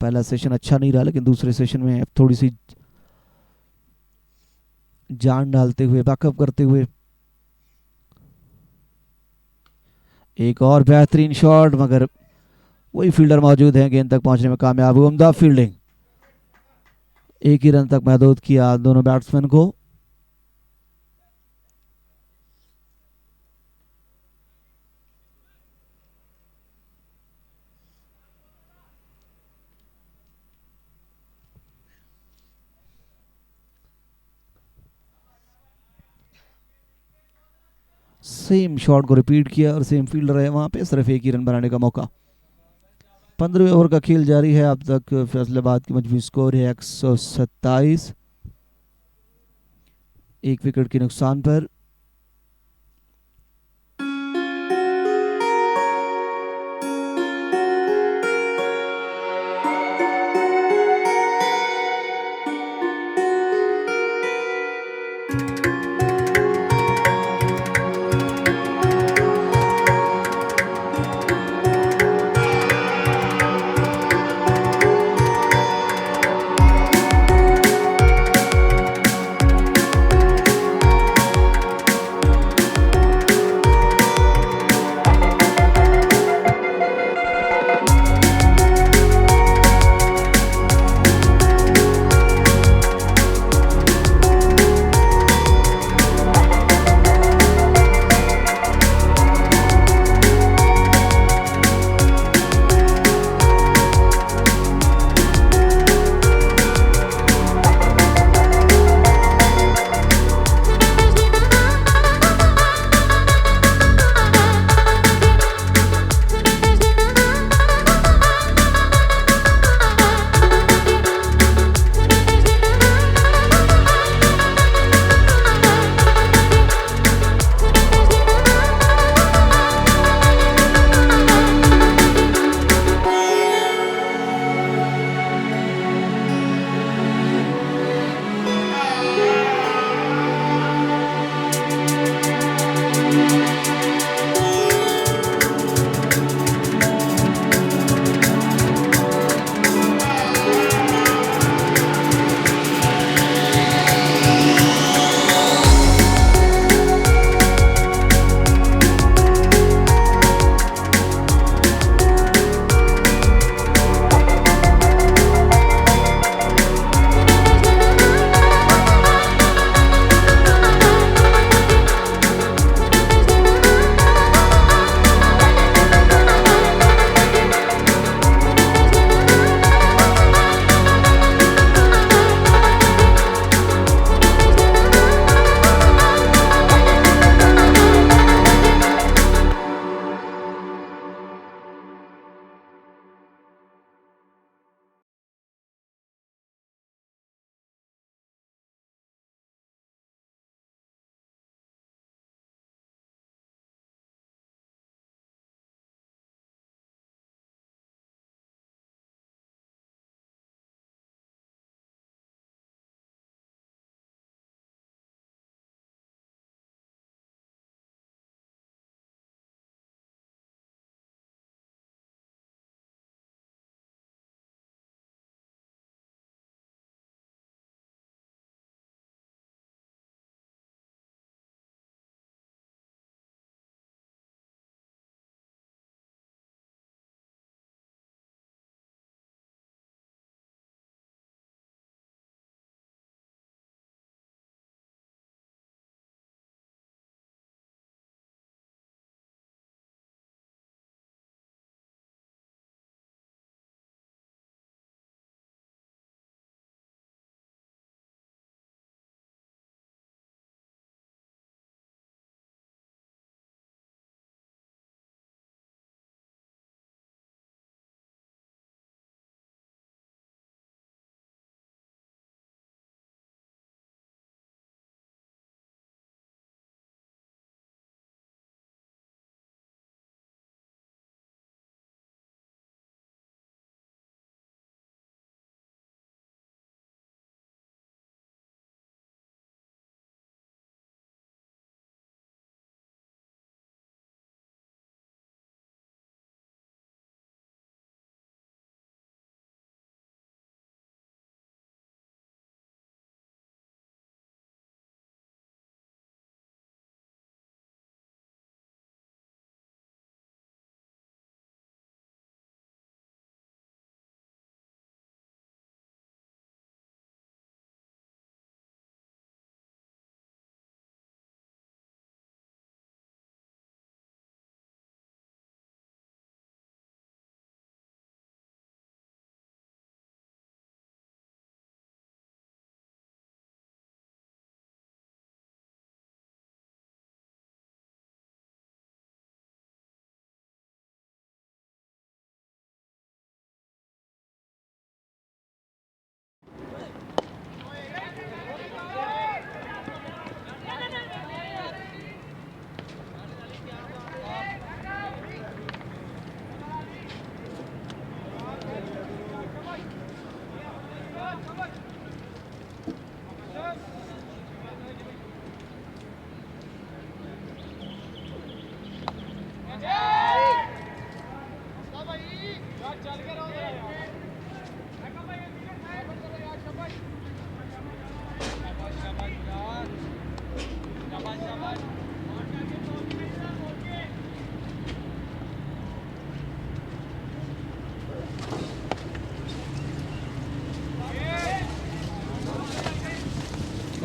पहला सेशन अच्छा नहीं रहा लेकिन दूसरे सेशन में थोड़ी सी जान डालते हुए, बैकअप करते हुए। एक और बेहतरीन शॉट मगर वही फील्डर मौजूद हैं गेंद तक पहुंचने में कामयाब हुए। उम्दा फील्डिंग। 1 ही रन तक महदूद किया दोनों बैट्समैन को। सेम शॉट को रिपीट किया और सेम फील्डर है वहां पे। सिर्फ 1 ही रन बनाने का मौका। 15वें ओवर का खेल जारी है। अब तक फैसलाबाद की मजबूत स्कोर है 127 1 विकेट के नुकसान पर।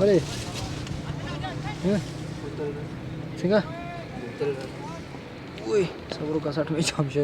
अरे सिंगा ओए सबरो का 60 में chamşe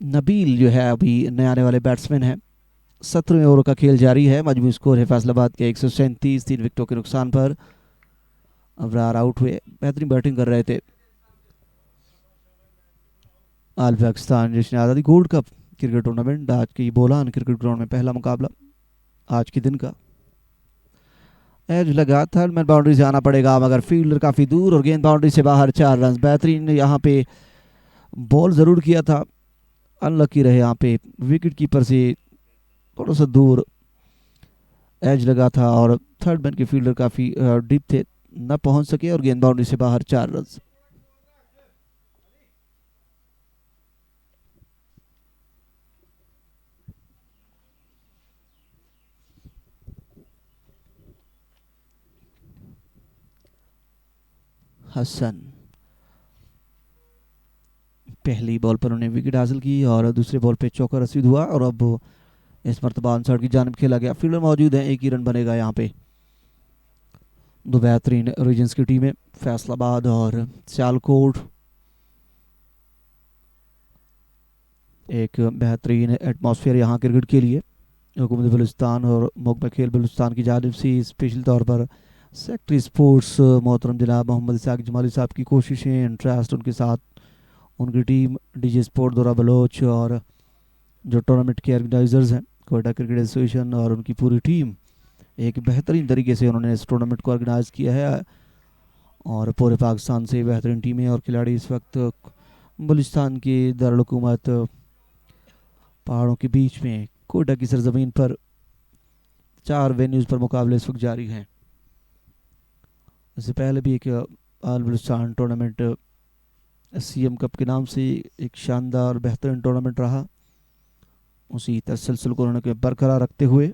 नबील जो है अभी नए आने वाले बैट्समैन हैं। 17वें ओवर का खेल जारी है। मजमूई स्कोर है फैसलाबाद के 137, 3 विकेटों के नुकसान पर। अबरार आउट हुए, बेहतरीन बैटिंग कर रहे थे। आल पाकिस्तान जश्न आज़ादी गोल्ड कप क्रिकेट टूर्नामेंट आज की बोलान क्रिकेट ग्राउंड में पहला मुकाबला आज के दिन का। एज लगा था, मैं बाउंड्री से आना पड़ेगा मगर फील्डर काफ़ी दूर और गेंद बाउंड्री से बाहर। 4 रन। बेहतरीन यहाँ पे बॉल ज़रूर किया था, अनलकी रहे यहाँ पे, विकेट कीपर से थोड़ा सा दूर एज लगा था और थर्ड मैन के फील्डर काफ़ी डीप थे, न पहुंच सके और गेंद बाउंड्री से बाहर। 4 रन। हसन पहली बॉल पर उन्हें विकेट हासिल की और दूसरे बॉल पे चौका रसीद हुआ और अब इस मरतबा आंसर की जानिब खेला गया। फील्डर मौजूद है, एक ही रन बनेगा यहाँ पे। दो बेहतरीन रीजन्स की टीमें फैसलाबाद और सियालकोट। एक बेहतरीन एटमॉस्फेयर यहाँ क्रिकेट के लिए। हुकूमत बलूचिस्तान और महकमा खेल बलूचिस्तान की जानिब से स्पेशल तौर पर सेक्रेटरी स्पोर्ट्स मोहतरम जनाब मोहम्मद इसाक जमाली साहब की कोशिशें, इंटरेस्ट, उनके साथ उनकी टीम डीजे स्पोर्ट दौरा बलोच और जो टूर्नामेंट के ऑर्गेनाइजर्स हैं कोयटा क्रिकेट एसोसिएशन और उनकी पूरी टीम, एक बेहतरीन तरीके से उन्होंने इस टूर्नामेंट को ऑर्गेनाइज किया है। और पूरे पाकिस्तान से बेहतरीन टीमें और खिलाड़ी इस वक्त बलूचिस्तान के दारुल हुकूमत पहाड़ों के बीच में कोयटा की सरजमीन पर 4 वेन्यूज़ पर मुकाबले इस वक्त जारी हैं। इससे पहले भी एक आल बलूचिस्तान टूर्नामेंट सीएम कप के नाम से एक शानदार बेहतरीन टूर्नामेंट रहा, उसी तसलसल को उन्होंने बरकरार रखते हुए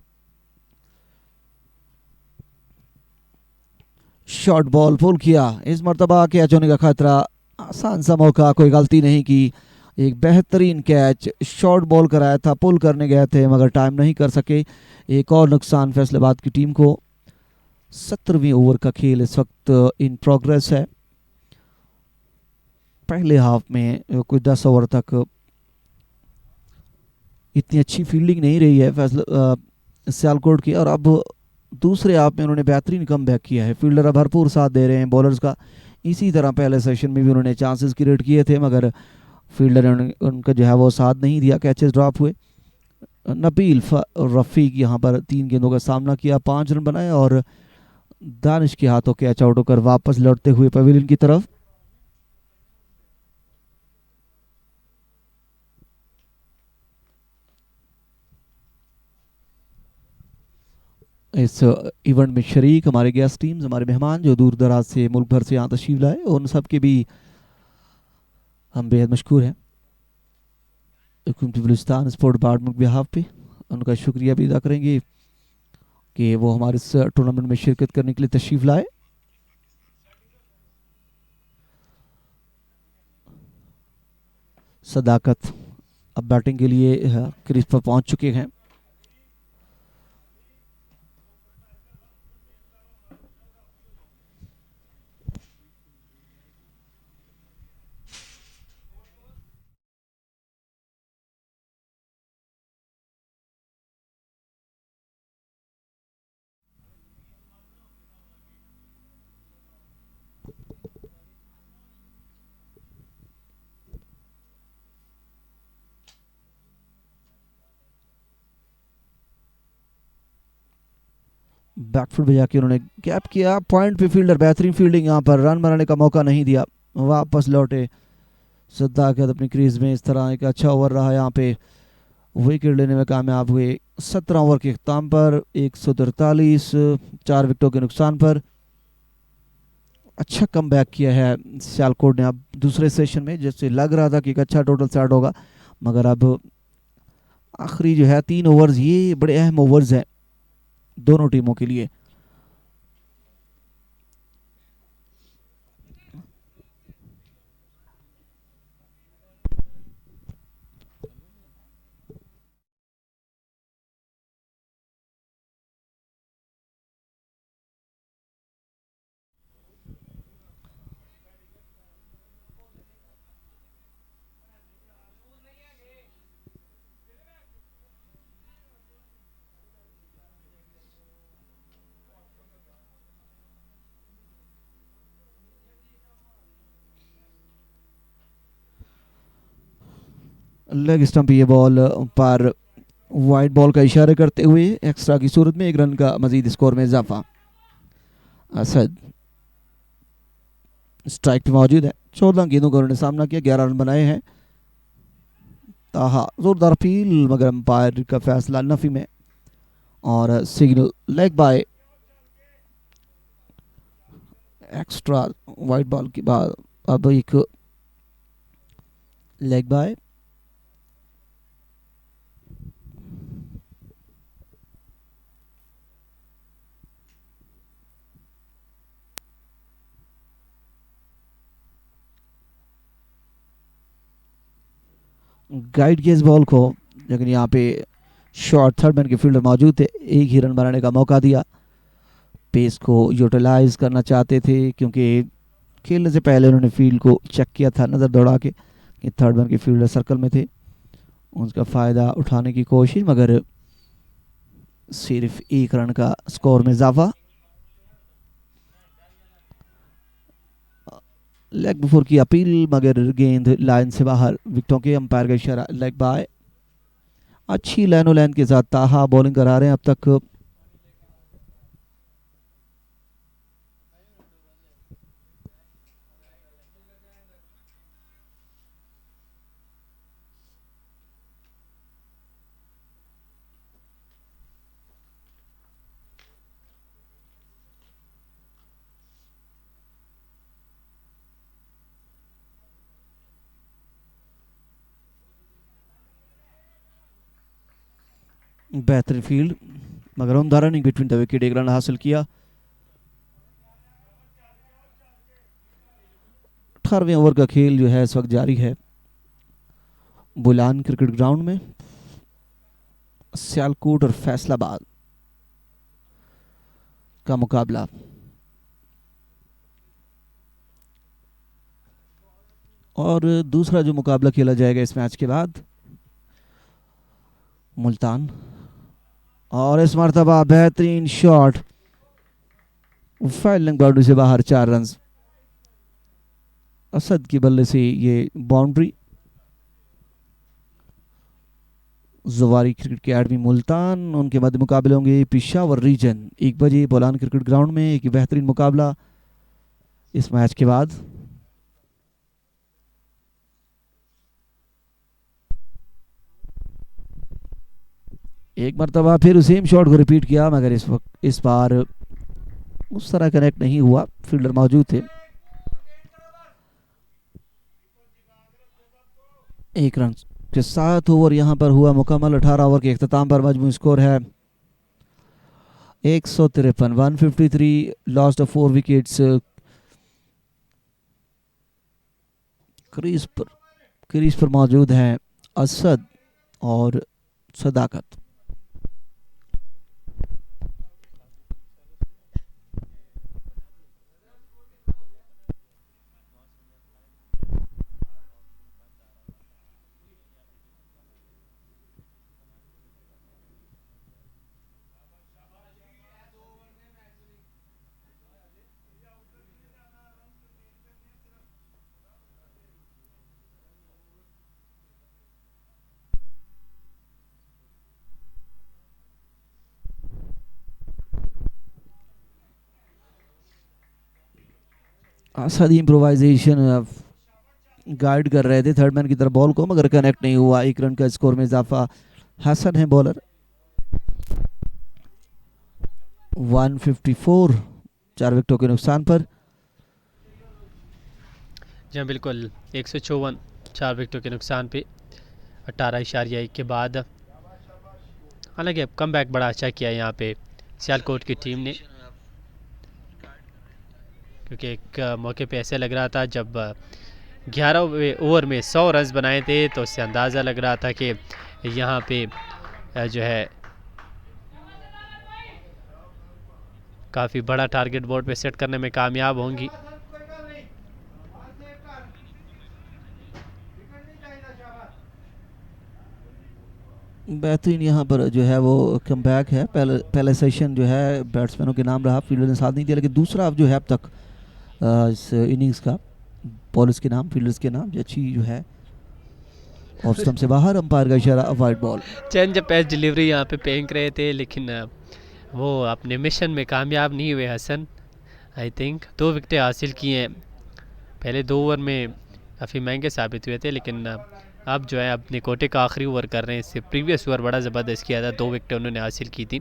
शॉर्ट बॉल पुल किया। इस मरतबा कैच होने का खतरा, आसान सा मौका, कोई गलती नहीं की, एक बेहतरीन कैच, शॉर्ट बॉल कराया था, पुल करने गए थे मगर टाइम नहीं कर सके। एक और नुकसान फैसलाबाद की टीम को। 17वीं ओवर का खेल इस वक्त इन प्रोग्रेस है। पहले हाफ में कुछ 10 ओवर तक इतनी अच्छी फील्डिंग नहीं रही है सियालकोट की, और अब दूसरे हाफ में उन्होंने बेहतरीन कमबैक किया है। फील्डर भरपूर साथ दे रहे हैं बॉलर्स का। इसी तरह पहले सेशन में भी उन्होंने चांसेस क्रिएट किए थे मगर फील्डर ने उनका जो है वो साथ नहीं दिया, कैचेस ड्रॉप हुए। नबील रफ़ीक यहाँ पर 3 गेंदों का सामना किया, 5 रन बनाए और दानिश के हाथों कैच आउट होकर वापस लौटते हुए पवेलियन की तरफ। इस इवेंट में शरीक हमारे गेस्ट टीम्स, हमारे मेहमान जो दूर दराज से मुल्क भर से यहाँ तशरीफ लाए, उन सब के भी हम बेहद मशहूर हैं। बलूचिस्तान स्पोर्ट डिपार्टमेंट के बिहाफ पे उनका शुक्रिया भी अदा करेंगे कि वो हमारे इस टूर्नामेंट में शिरकत करने के लिए तशरीफ लाए। सदाकत अब बैटिंग के लिए क्रीज पर पहुंच चुके हैं। बैकफुट बजा के उन्होंने गैप किया, पॉइंट पे फील्डर, बेहतरीन फील्डिंग, यहाँ पर रन बनाने का मौका नहीं दिया, वापस लौटे सद्दाकत अपनी क्रीज में। इस तरह एक अच्छा ओवर रहा, यहाँ पे विकेट लेने में कामयाब हुए। 17 ओवर के अख्ताम पर 143, 4 विकेटों के नुकसान पर अच्छा कमबैक किया है सियालकोट ने। अब दूसरे सेशन में जैसे लग रहा था कि एक अच्छा टोटल स्टार्ट होगा मगर अब आखिरी जो है 3 ओवर्स, ये बड़े अहम ओवर्स हैं दोनों टीमों के लिए। लेग स्टंप ये बॉल पर वाइड बॉल का इशारा करते हुए एक्स्ट्रा की सूरत में 1 रन का मजीद स्कोर में इजाफा। असद स्ट्राइक पे मौजूद है, 14 गेंदों का उन्होंने सामना किया, 11 रन बनाए हैं। ताहा जोरदार अपील मगर अंपायर का फैसला नफी में और signal leg bye. Extra wide ball के बाद अब एक लेग बाय। गाइड किया इस बॉल को, लेकिन यहाँ पे शॉर्ट थर्ड मैन के फील्डर मौजूद थे, एक ही रन बनाने का मौका दिया। पेस को यूटिलाइज करना चाहते थे क्योंकि खेलने से पहले उन्होंने फील्ड को चेक किया था नज़र दौड़ा के कि थर्ड मैन के फील्डर सर्कल में थे, उसका फ़ायदा उठाने की कोशिश मगर सिर्फ 1 रन का स्कोर में इजाफा। लेग बिफोर की अपील मगर गेंद लाइन से बाहर, विकेटों के अंपायर का इशारा लेग बाय। अच्छी लाइनो लाइन के साथ ताहा बॉलिंग करा रहे हैं अब तक। बेहतरीन फील्ड मगर उमदा रनिंग बिटवीन द विकेट, एक रन हासिल किया। 18वें ओवर का खेल जो है इस वक्त जारी है बुलान क्रिकेट ग्राउंड में। सियालकोट और फैसलाबाद का मुकाबला। और दूसरा जो मुकाबला खेला जाएगा इस मैच के बाद मुल्तान, और इस मरतबा बेहतरीन शॉट फाइलिंग बाउंड्री से बाहर, 4 रन असद की बल्ले से ये बाउंड्री। ज़वारी क्रिकेट अकेडमी मुल्तान, उनके मध्य मुकाबले होंगे पेशावर रीजन 1 बजे बोलान क्रिकेट ग्राउंड में। एक बेहतरीन मुकाबला इस मैच के बाद। एक मरतबा फिर सेम शॉट को रिपीट किया मगर इस बार उस तरह कनेक्ट नहीं हुआ, फील्डर मौजूद थे। 1 रन के साथ ओवर यहां पर हुआ मुकम्मल। 18 ओवर के इख्तिताम पर मजमू स्कोर है 153, 153, लॉस्ट ऑफ 4 विकेट्स। क्रीज पर मौजूद हैं असद और सदाकत। असद इम्प्रोवाइजेशन गाइड कर रहे थे थर्ड मैन की तरफ बॉल को मगर कनेक्ट नहीं हुआ। 1 रन का स्कोर में इजाफा। हसन है बॉलर। 154, 4 विकेटों के नुकसान पर। जी बिल्कुल 154, 4 विकेटों के नुकसान पे 18.1 के बाद। हालांकि अब कम बैक बड़ा अच्छा किया यहाँ पे सियालकोट की टीम ने, क्योंकि एक मौके पे ऐसे लग रहा था जब 11वें ओवर में 100 रन बनाए थे तो उससे अंदाज़ा लग रहा था कि यहाँ पे जो है काफ़ी बड़ा टारगेट बोर्ड पे सेट करने में कामयाब होंगी। बेहतरीन यहाँ पर जो है वो कमबैक है। पहले सेशन जो है बैट्समैनों के नाम रहा, फील्डर ने साथ नहीं दिया, लेकिन दूसरा अब जो है अब तक इस इनिंग्स का बॉलर्स के नाम, फील्डर्स के नाम जो अच्छी जो है ऑफ स्टंप से बाहर, अंपायर का इशारा, वाइड बॉल। चंद पेस डिलीवरी यहाँ पे फेंक रहे थे लेकिन वो अपने मिशन में कामयाब नहीं हुए हसन। आई थिंक 2 विकेटें हासिल की हैं। पहले 2 ओवर में काफ़ी महंगे साबित हुए थे लेकिन अब जो है अपने कोटे का आखिरी ओवर कर रहे हैं। इससे प्रीवियस ओवर बड़ा ज़बरदस्त किया था, 2 विकेटें उन्होंने हासिल की थी।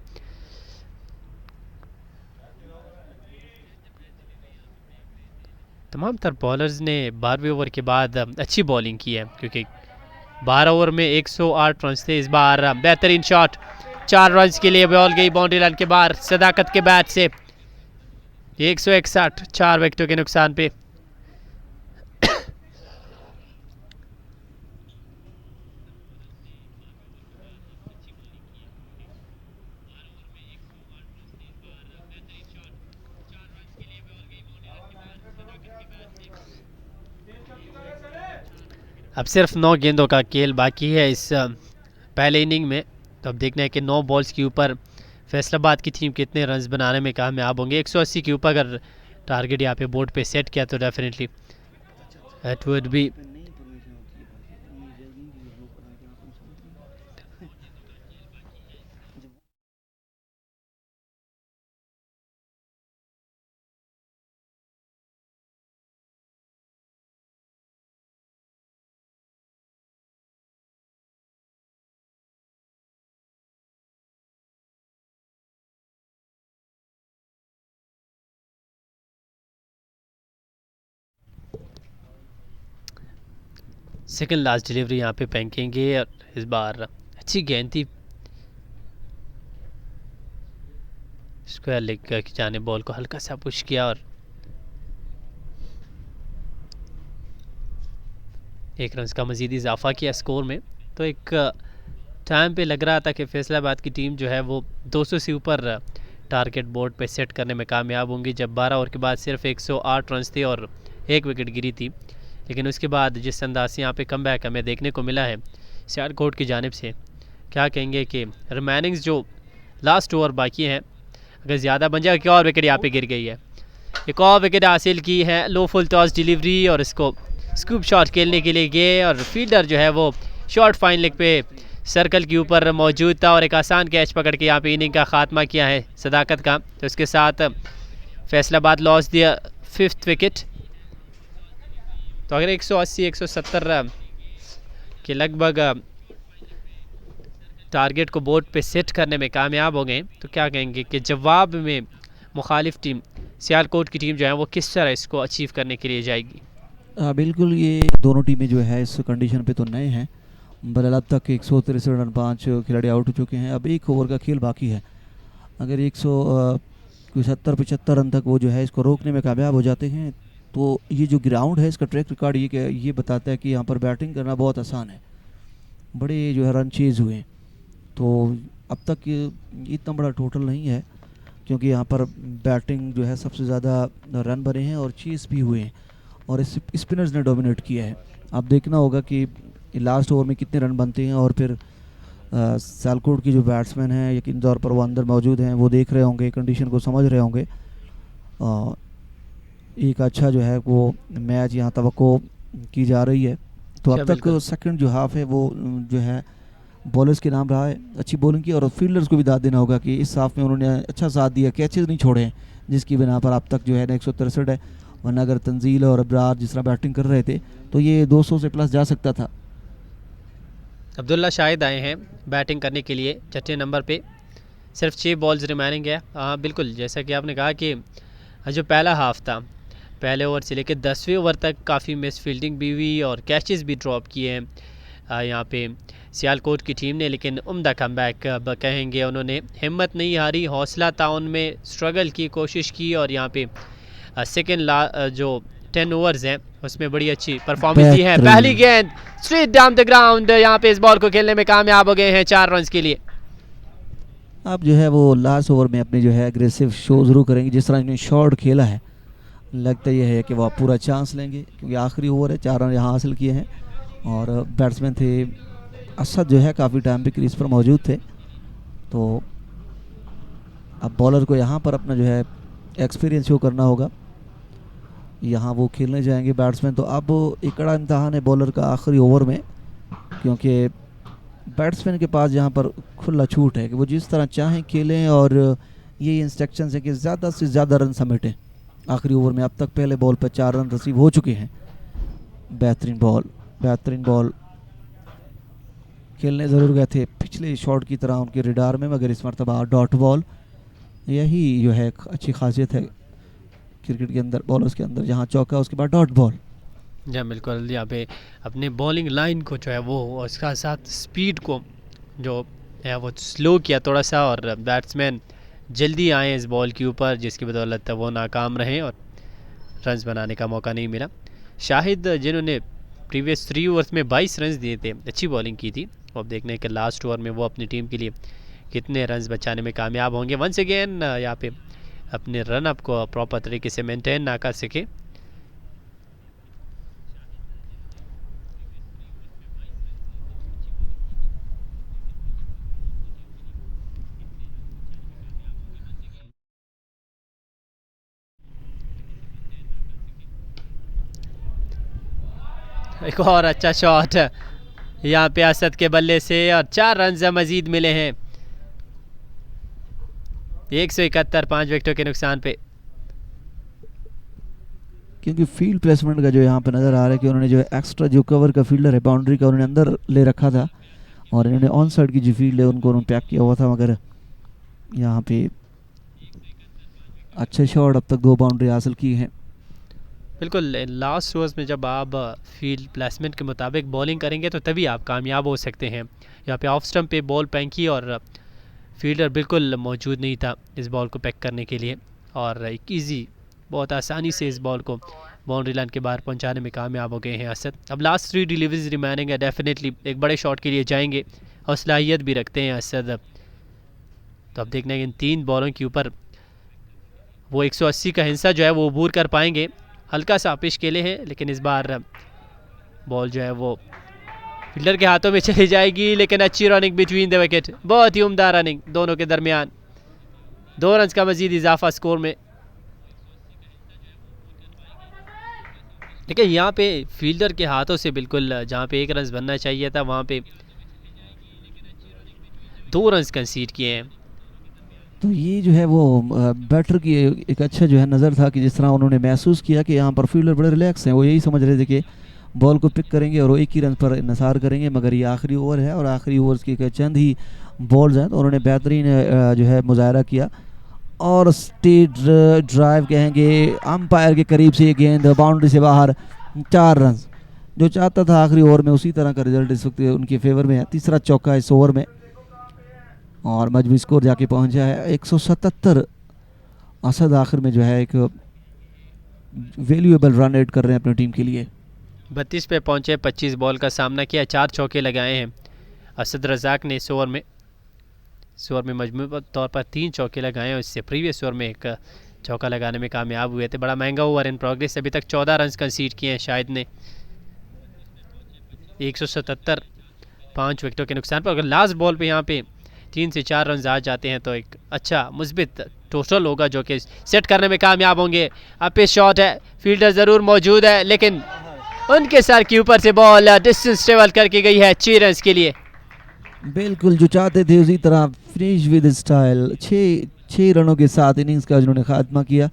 तमाम तर बॉलर्स ने 12वें ओवर के बाद अच्छी बॉलिंग की है, क्योंकि 12 ओवर में 108 रन थे। इस बार बेहतरीन शॉट, 4 रन के लिए बॉल गई बाउंड्री लाइन के बाहर सदाकत के बैट से। 161, 4 विकेटों के नुकसान पे। अब सिर्फ 9 गेंदों का खेल बाकी है इस पहले इनिंग में, तो अब देखना है कि 9 बॉल्स के ऊपर फैसलाबाद की टीम कितने रन्स बनाने में कामयाब होंगे। 180 के ऊपर अगर टारगेट यहाँ पे बोर्ड पे सेट किया तो definitely it would be second last delivery यहाँ पे फेंकेंगे। और इस बार अच्छी गेंद थी, स्क्वायर लेग की जाने बॉल को हल्का सा पुश किया और 1 रन का मज़ीद इजाफा किया स्कोर में। तो एक टाइम पे लग रहा था कि फैसलाबाद की टीम जो है वो 200 से ऊपर टारगेट बोर्ड पे सेट करने में कामयाब होंगी, जब 12 ओवर के बाद सिर्फ 108 रन थे और 1 विकेट गिरी थी। लेकिन उसके बाद जिस अंदाज से यहाँ पे कमबैक हमें देखने को मिला है सियालकोट की जानिब से, क्या कहेंगे कि रिमेनिंग्स जो लास्ट ओवर बाकी हैं, अगर ज़्यादा बन जाए, एक और विकेट यहाँ पे गिर गई है, एक और विकेट हासिल की है। लो फुल टॉस डिलीवरी और इसको स्कूप शॉट खेलने के लिए गए और फील्डर जो है वो शॉर्ट फाइन लेग पे सर्कल के ऊपर मौजूद था और एक आसान कैच पकड़ के यहाँ पे इनिंग का ख़ात्मा किया है सदाकत का। तो इसके साथ फैसलाबाद लॉस दिया 5th विकेट। तो अगर 180-170 के लगभग टारगेट को बोर्ड पे सेट करने में कामयाब हो गए, तो क्या कहेंगे कि जवाब में मुखालिफ टीम सियालकोट की टीम जो है वो किस तरह इसको अचीव करने के लिए जाएगी? बिल्कुल, ये दोनों टीमें जो है इस कंडीशन पे तो नए हैं। बहरहाल अब तक 163 रन 5 खिलाड़ी आउट हो चुके हैं। अब 1 ओवर का खेल बाकी है। अगर 170-75 रन तक वो जो है इसको रोकने में कामयाब हो जाते हैं, तो ये जो ग्राउंड है इसका ट्रैक रिकॉर्ड ये बताता है कि यहाँ पर बैटिंग करना बहुत आसान है। बड़े जो है रन चेज हुए, तो अब तक इतना बड़ा टोटल नहीं है, क्योंकि यहाँ पर बैटिंग जो है सबसे ज़्यादा रन बने हैं और चेज भी हुए हैं और स्पिनर्स ने डोमिनेट किया है। अब देखना होगा कि लास्ट ओवर में कितने रन बनते हैं और फिर सियालकोट की जो बैट्समैन हैं यकीन तौर पर वो अंदर मौजूद हैं, वो देख रहे होंगे, कंडीशन को समझ रहे होंगे। एक अच्छा जो है वो मैच यहाँ तवक्को की जा रही है। तो अब तक सेकंड जो हाफ है वो जो है बॉलर्स के नाम रहा है, अच्छी बॉलिंग की, और फील्डर्स को भी दाद देना होगा कि इस हाफ में उन्होंने अच्छा साथ दिया, कैचेस नहीं छोड़े हैं, जिसकी बिना पर अब तक जो है 163 है। वरना अगर तंजील और अब्रार जिस तरह बैटिंग कर रहे थे तो ये 200 से प्लस जा सकता था। अब्दुल्ला शाहिद आए हैं बैटिंग करने के लिए 6 नंबर पे, सिर्फ 6 बॉल्स रिमेनिंग है। हाँ बिल्कुल, जैसा कि आपने कहा कि जो पहला हाफ था, पहले ओवर से लेकर 10वें ओवर तक काफ़ी मिस फील्डिंग भी हुई और कैचेस भी ड्रॉप किए हैं यहाँ पे सियालकोट की टीम ने। लेकिन उम्दा कमबैक कहेंगे, उन्होंने हिम्मत नहीं हारी, हौसला था उनमें, स्ट्रगल की कोशिश की और यहाँ पे सेकेंड जो 10 ओवर्स हैं उसमें बड़ी अच्छी परफॉर्मेंस दी है। पहली गेंद स्ट्रेट डाउन द ग्राउंड, यहाँ पे इस बॉल को खेलने में कामयाब हो गए हैं 4 रन के लिए। अब जो है वो लास्ट ओवर में अपने जो है एग्रेसिव शो शुरू करेंगे। जिस तरह इन्होंने शॉट खेला है, लगता यह है कि वो पूरा चांस लेंगे, क्योंकि आखिरी ओवर है, 4 रन यहाँ हासिल किए हैं और बैट्समैन थे असद जो है काफ़ी टाइम पे क्रीज पर मौजूद थे। तो अब बॉलर को यहाँ पर अपना जो है एक्सपीरियंस शो करना होगा। यहाँ वो खेलने जाएंगे बैट्समैन। तो अब एक कड़ा इम्तहान है बॉलर का आखिरी ओवर में, क्योंकि बैट्समैन के पास यहाँ पर खुला छूट है कि वो जिस तरह चाहें खेलें और ये इंस्ट्रक्शंस है कि ज़्यादा से ज़्यादा रन समेटें आखिरी ओवर में। अब तक पहले बॉल पर 4 रन रिसीव हो चुके हैं। बेहतरीन बॉल खेलने ज़रूर गए थे पिछले शॉट की तरह उनके रिडार में, मगर इस मरतबा डॉट बॉल, यही जो है अच्छी खासियत है क्रिकेट के अंदर, बॉलर्स के अंदर, जहाँ चौका उसके बाद डॉट बॉल। जी बिल्कुल, यहाँ पे अपने बॉलिंग लाइन को जो है वो उसका साथ स्पीड को जो है वो स्लो किया थोड़ा सा और बैट्समैन जल्दी आए इस बॉल के ऊपर, जिसकी बदौलत वो नाकाम रहे और रन्स बनाने का मौका नहीं मिला। शाहिद जिन्होंने प्रीवियस 3 ओवर्स में 22 रन दिए थे, अच्छी बॉलिंग की थी। अब देखने के लास्ट ओवर में वो अपनी टीम के लिए कितने रन्स बचाने में कामयाब होंगे। वंस अगेन यहाँ पे अपने रन अप को प्रॉपर तरीके से मेंटेन ना कर सके। एक और अच्छा शॉट यहाँ पे असद के बल्ले से और 4 रन मजीद मिले हैं 171 5 विकेटों के नुकसान पे। क्योंकि फील्ड प्लेसमेंट का जो यहाँ पे नज़र आ रहा है कि उन्होंने जो एक्स्ट्रा जो कवर का फील्डर है बाउंड्री का उन्होंने अंदर ले रखा था और इन्होंने ऑन साइड की जो फील्ड है उनको उन्होंने पैक किया हुआ था, मगर यहाँ पे अच्छे शॉट, अब तक 2 बाउंड्री हासिल की हैं। बिल्कुल, लास्ट ओवर्स में जब आप फील्ड प्लेसमेंट के मुताबिक बॉलिंग करेंगे तो तभी आप कामयाब हो सकते हैं। यहाँ पे ऑफ स्टंप पे बॉल फेंकी और फील्डर बिल्कुल मौजूद नहीं था इस बॉल को पैक करने के लिए, और एक ईजी बहुत आसानी से इस बॉल को बाउंड्री लाइन के बाहर पहुंचाने में कामयाब हो गए हैं असद। अब लास्ट 3 डिलीवरीज रिमेनिंग है, डेफिनेटली एक बड़े शॉट के लिए जाएंगे और सलाहियत भी रखते हैं असद। तो अब देखना है इन 3 बॉलों के ऊपर वो 180 का हिस्सा जो है वो अबूर कर पाएंगे। हल्का सा पेश केले हैं, लेकिन इस बार बॉल जो है वो फील्डर के हाथों में चली जाएगी, लेकिन अच्छी रनिंग बिटवीन द विकेट, बहुत ही उम्दा रनिंग दोनों के दरमियान। 2 रन का मजीद इजाफा स्कोर में। देखिए यहाँ पे फील्डर के हाथों से बिल्कुल जहाँ पे 1 रन बनना चाहिए था वहाँ पे 2 रन कंसीड किए हैं। तो ये जो है वो बैटर की एक अच्छा जो है नज़र था कि जिस तरह उन्होंने महसूस किया कि यहाँ पर फील्डर बड़े रिलैक्स हैं, वो यही समझ रहे थे कि बॉल को पिक करेंगे और वो 1 ही रन पर इन्हिसार करेंगे, मगर ये आखिरी ओवर है और आखिरी ओवर्स की चंद ही बॉल्स हैं, तो उन्होंने बेहतरीन जो है मुजाहरा किया और स्टेट ड्राइव कहेंगे, अंपायर के करीब से ये गेंद बाउंड्री से बाहर, 4 रन जो चाहता था आखिरी ओवर में उसी तरह का रिजल्ट इस वक्त उनके फेवर में है। तीसरा चौका इस ओवर में और मजबूरी स्कोर जाके पहुंचा है 177। असद आखिर में जो है एक वैल्यूएबल रन रेट कर रहे हैं अपनी टीम के लिए। 32 पे पहुंचे, 25 बॉल का सामना किया, 4 चौके लगाए हैं असद रज़ाक ने इस ओवर में मजमूई तौर पर 3 चौके लगाए हैं। इससे प्रीवियस ओवर में एक चौका लगाने में कामयाब हुए थे। बड़ा महंगा ओवर इन प्रोग्रेस, अभी तक 14 रन कंसीड किए हैं शाहिद ने 177 5 विकेटों के नुकसान पर। अगर लास्ट बॉल पे यहाँ पे 3 से 4 रन आ जाते हैं तो एक अच्छा मुस्बित टोटल होगा जो कि सेट करने में कामयाब होंगे। अब पे शॉट है, फील्डर ज़रूर मौजूद है, लेकिन उनके सर के ऊपर से बॉल डिस्टेंस ट्रेवल करके गई है 6 रन के लिए। बिल्कुल जो चाहते थे उसी तरह फिनिश विद स्टाइल, 6 रनों के साथ इनिंग्स का जिन्होंने खात्मा किया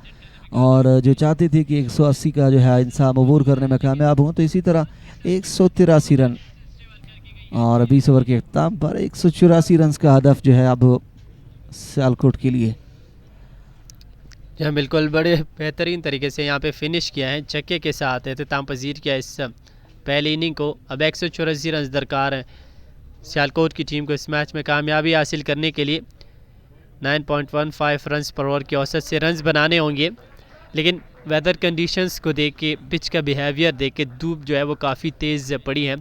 और जो चाहते थे कि 180 का जो है इंसान अबूर करने में कामयाब हों, तो इसी तरह 183 रन और 20 ओवर के अख्ताम पर 184 रन का हदफ जो है अब सियालकोट के लिए। जहाँ बिल्कुल बड़े बेहतरीन तरीके से यहाँ पे फिनिश किया है, छक्के के साथ एहतमाम पजीर किया इस पहली इनिंग को। अब 184 रन दरकार हैं सियालकोट की टीम को इस मैच में कामयाबी हासिल करने के लिए। 9.15 रन पर ओवर की औसत से रन बनाने होंगे, लेकिन वेदर कंडीशंस को देख के, पिच का बिहेवियर देख के, धूप जो है वो काफ़ी तेज़ पड़ी है,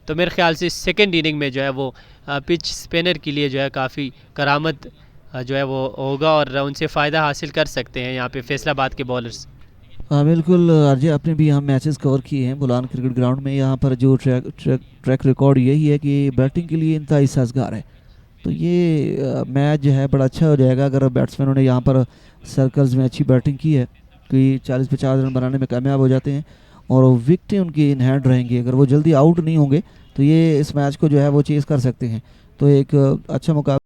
तो मेरे ख्याल से सेकेंड इनिंग में जो है वो पिच स्पिनर के लिए जो है काफ़ी करामत जो है वो होगा और उनसे फ़ायदा हासिल कर सकते हैं यहाँ पे फैसलाबाद के बॉलर्स। हाँ बिल्कुल आरजे, आपने भी हम मैचेस कवर किए हैं बुलान क्रिकेट ग्राउंड में। यहाँ पर जो ट्रैक रिकॉर्ड यही है कि बैटिंग के लिए इंतहाई साजगार है, तो ये मैच जो है बड़ा अच्छा हो जाएगा अगर बैट्समैनों ने यहाँ पर सर्कल्स में अच्छी बैटिंग की है, कि 40-50 रन बनाने में कामयाब हो जाते हैं और विकेटें उनकी इन हैंड रहेंगी। अगर वो जल्दी आउट नहीं होंगे तो ये इस मैच को जो है वो चेस कर सकते हैं, तो एक अच्छा मुकाबला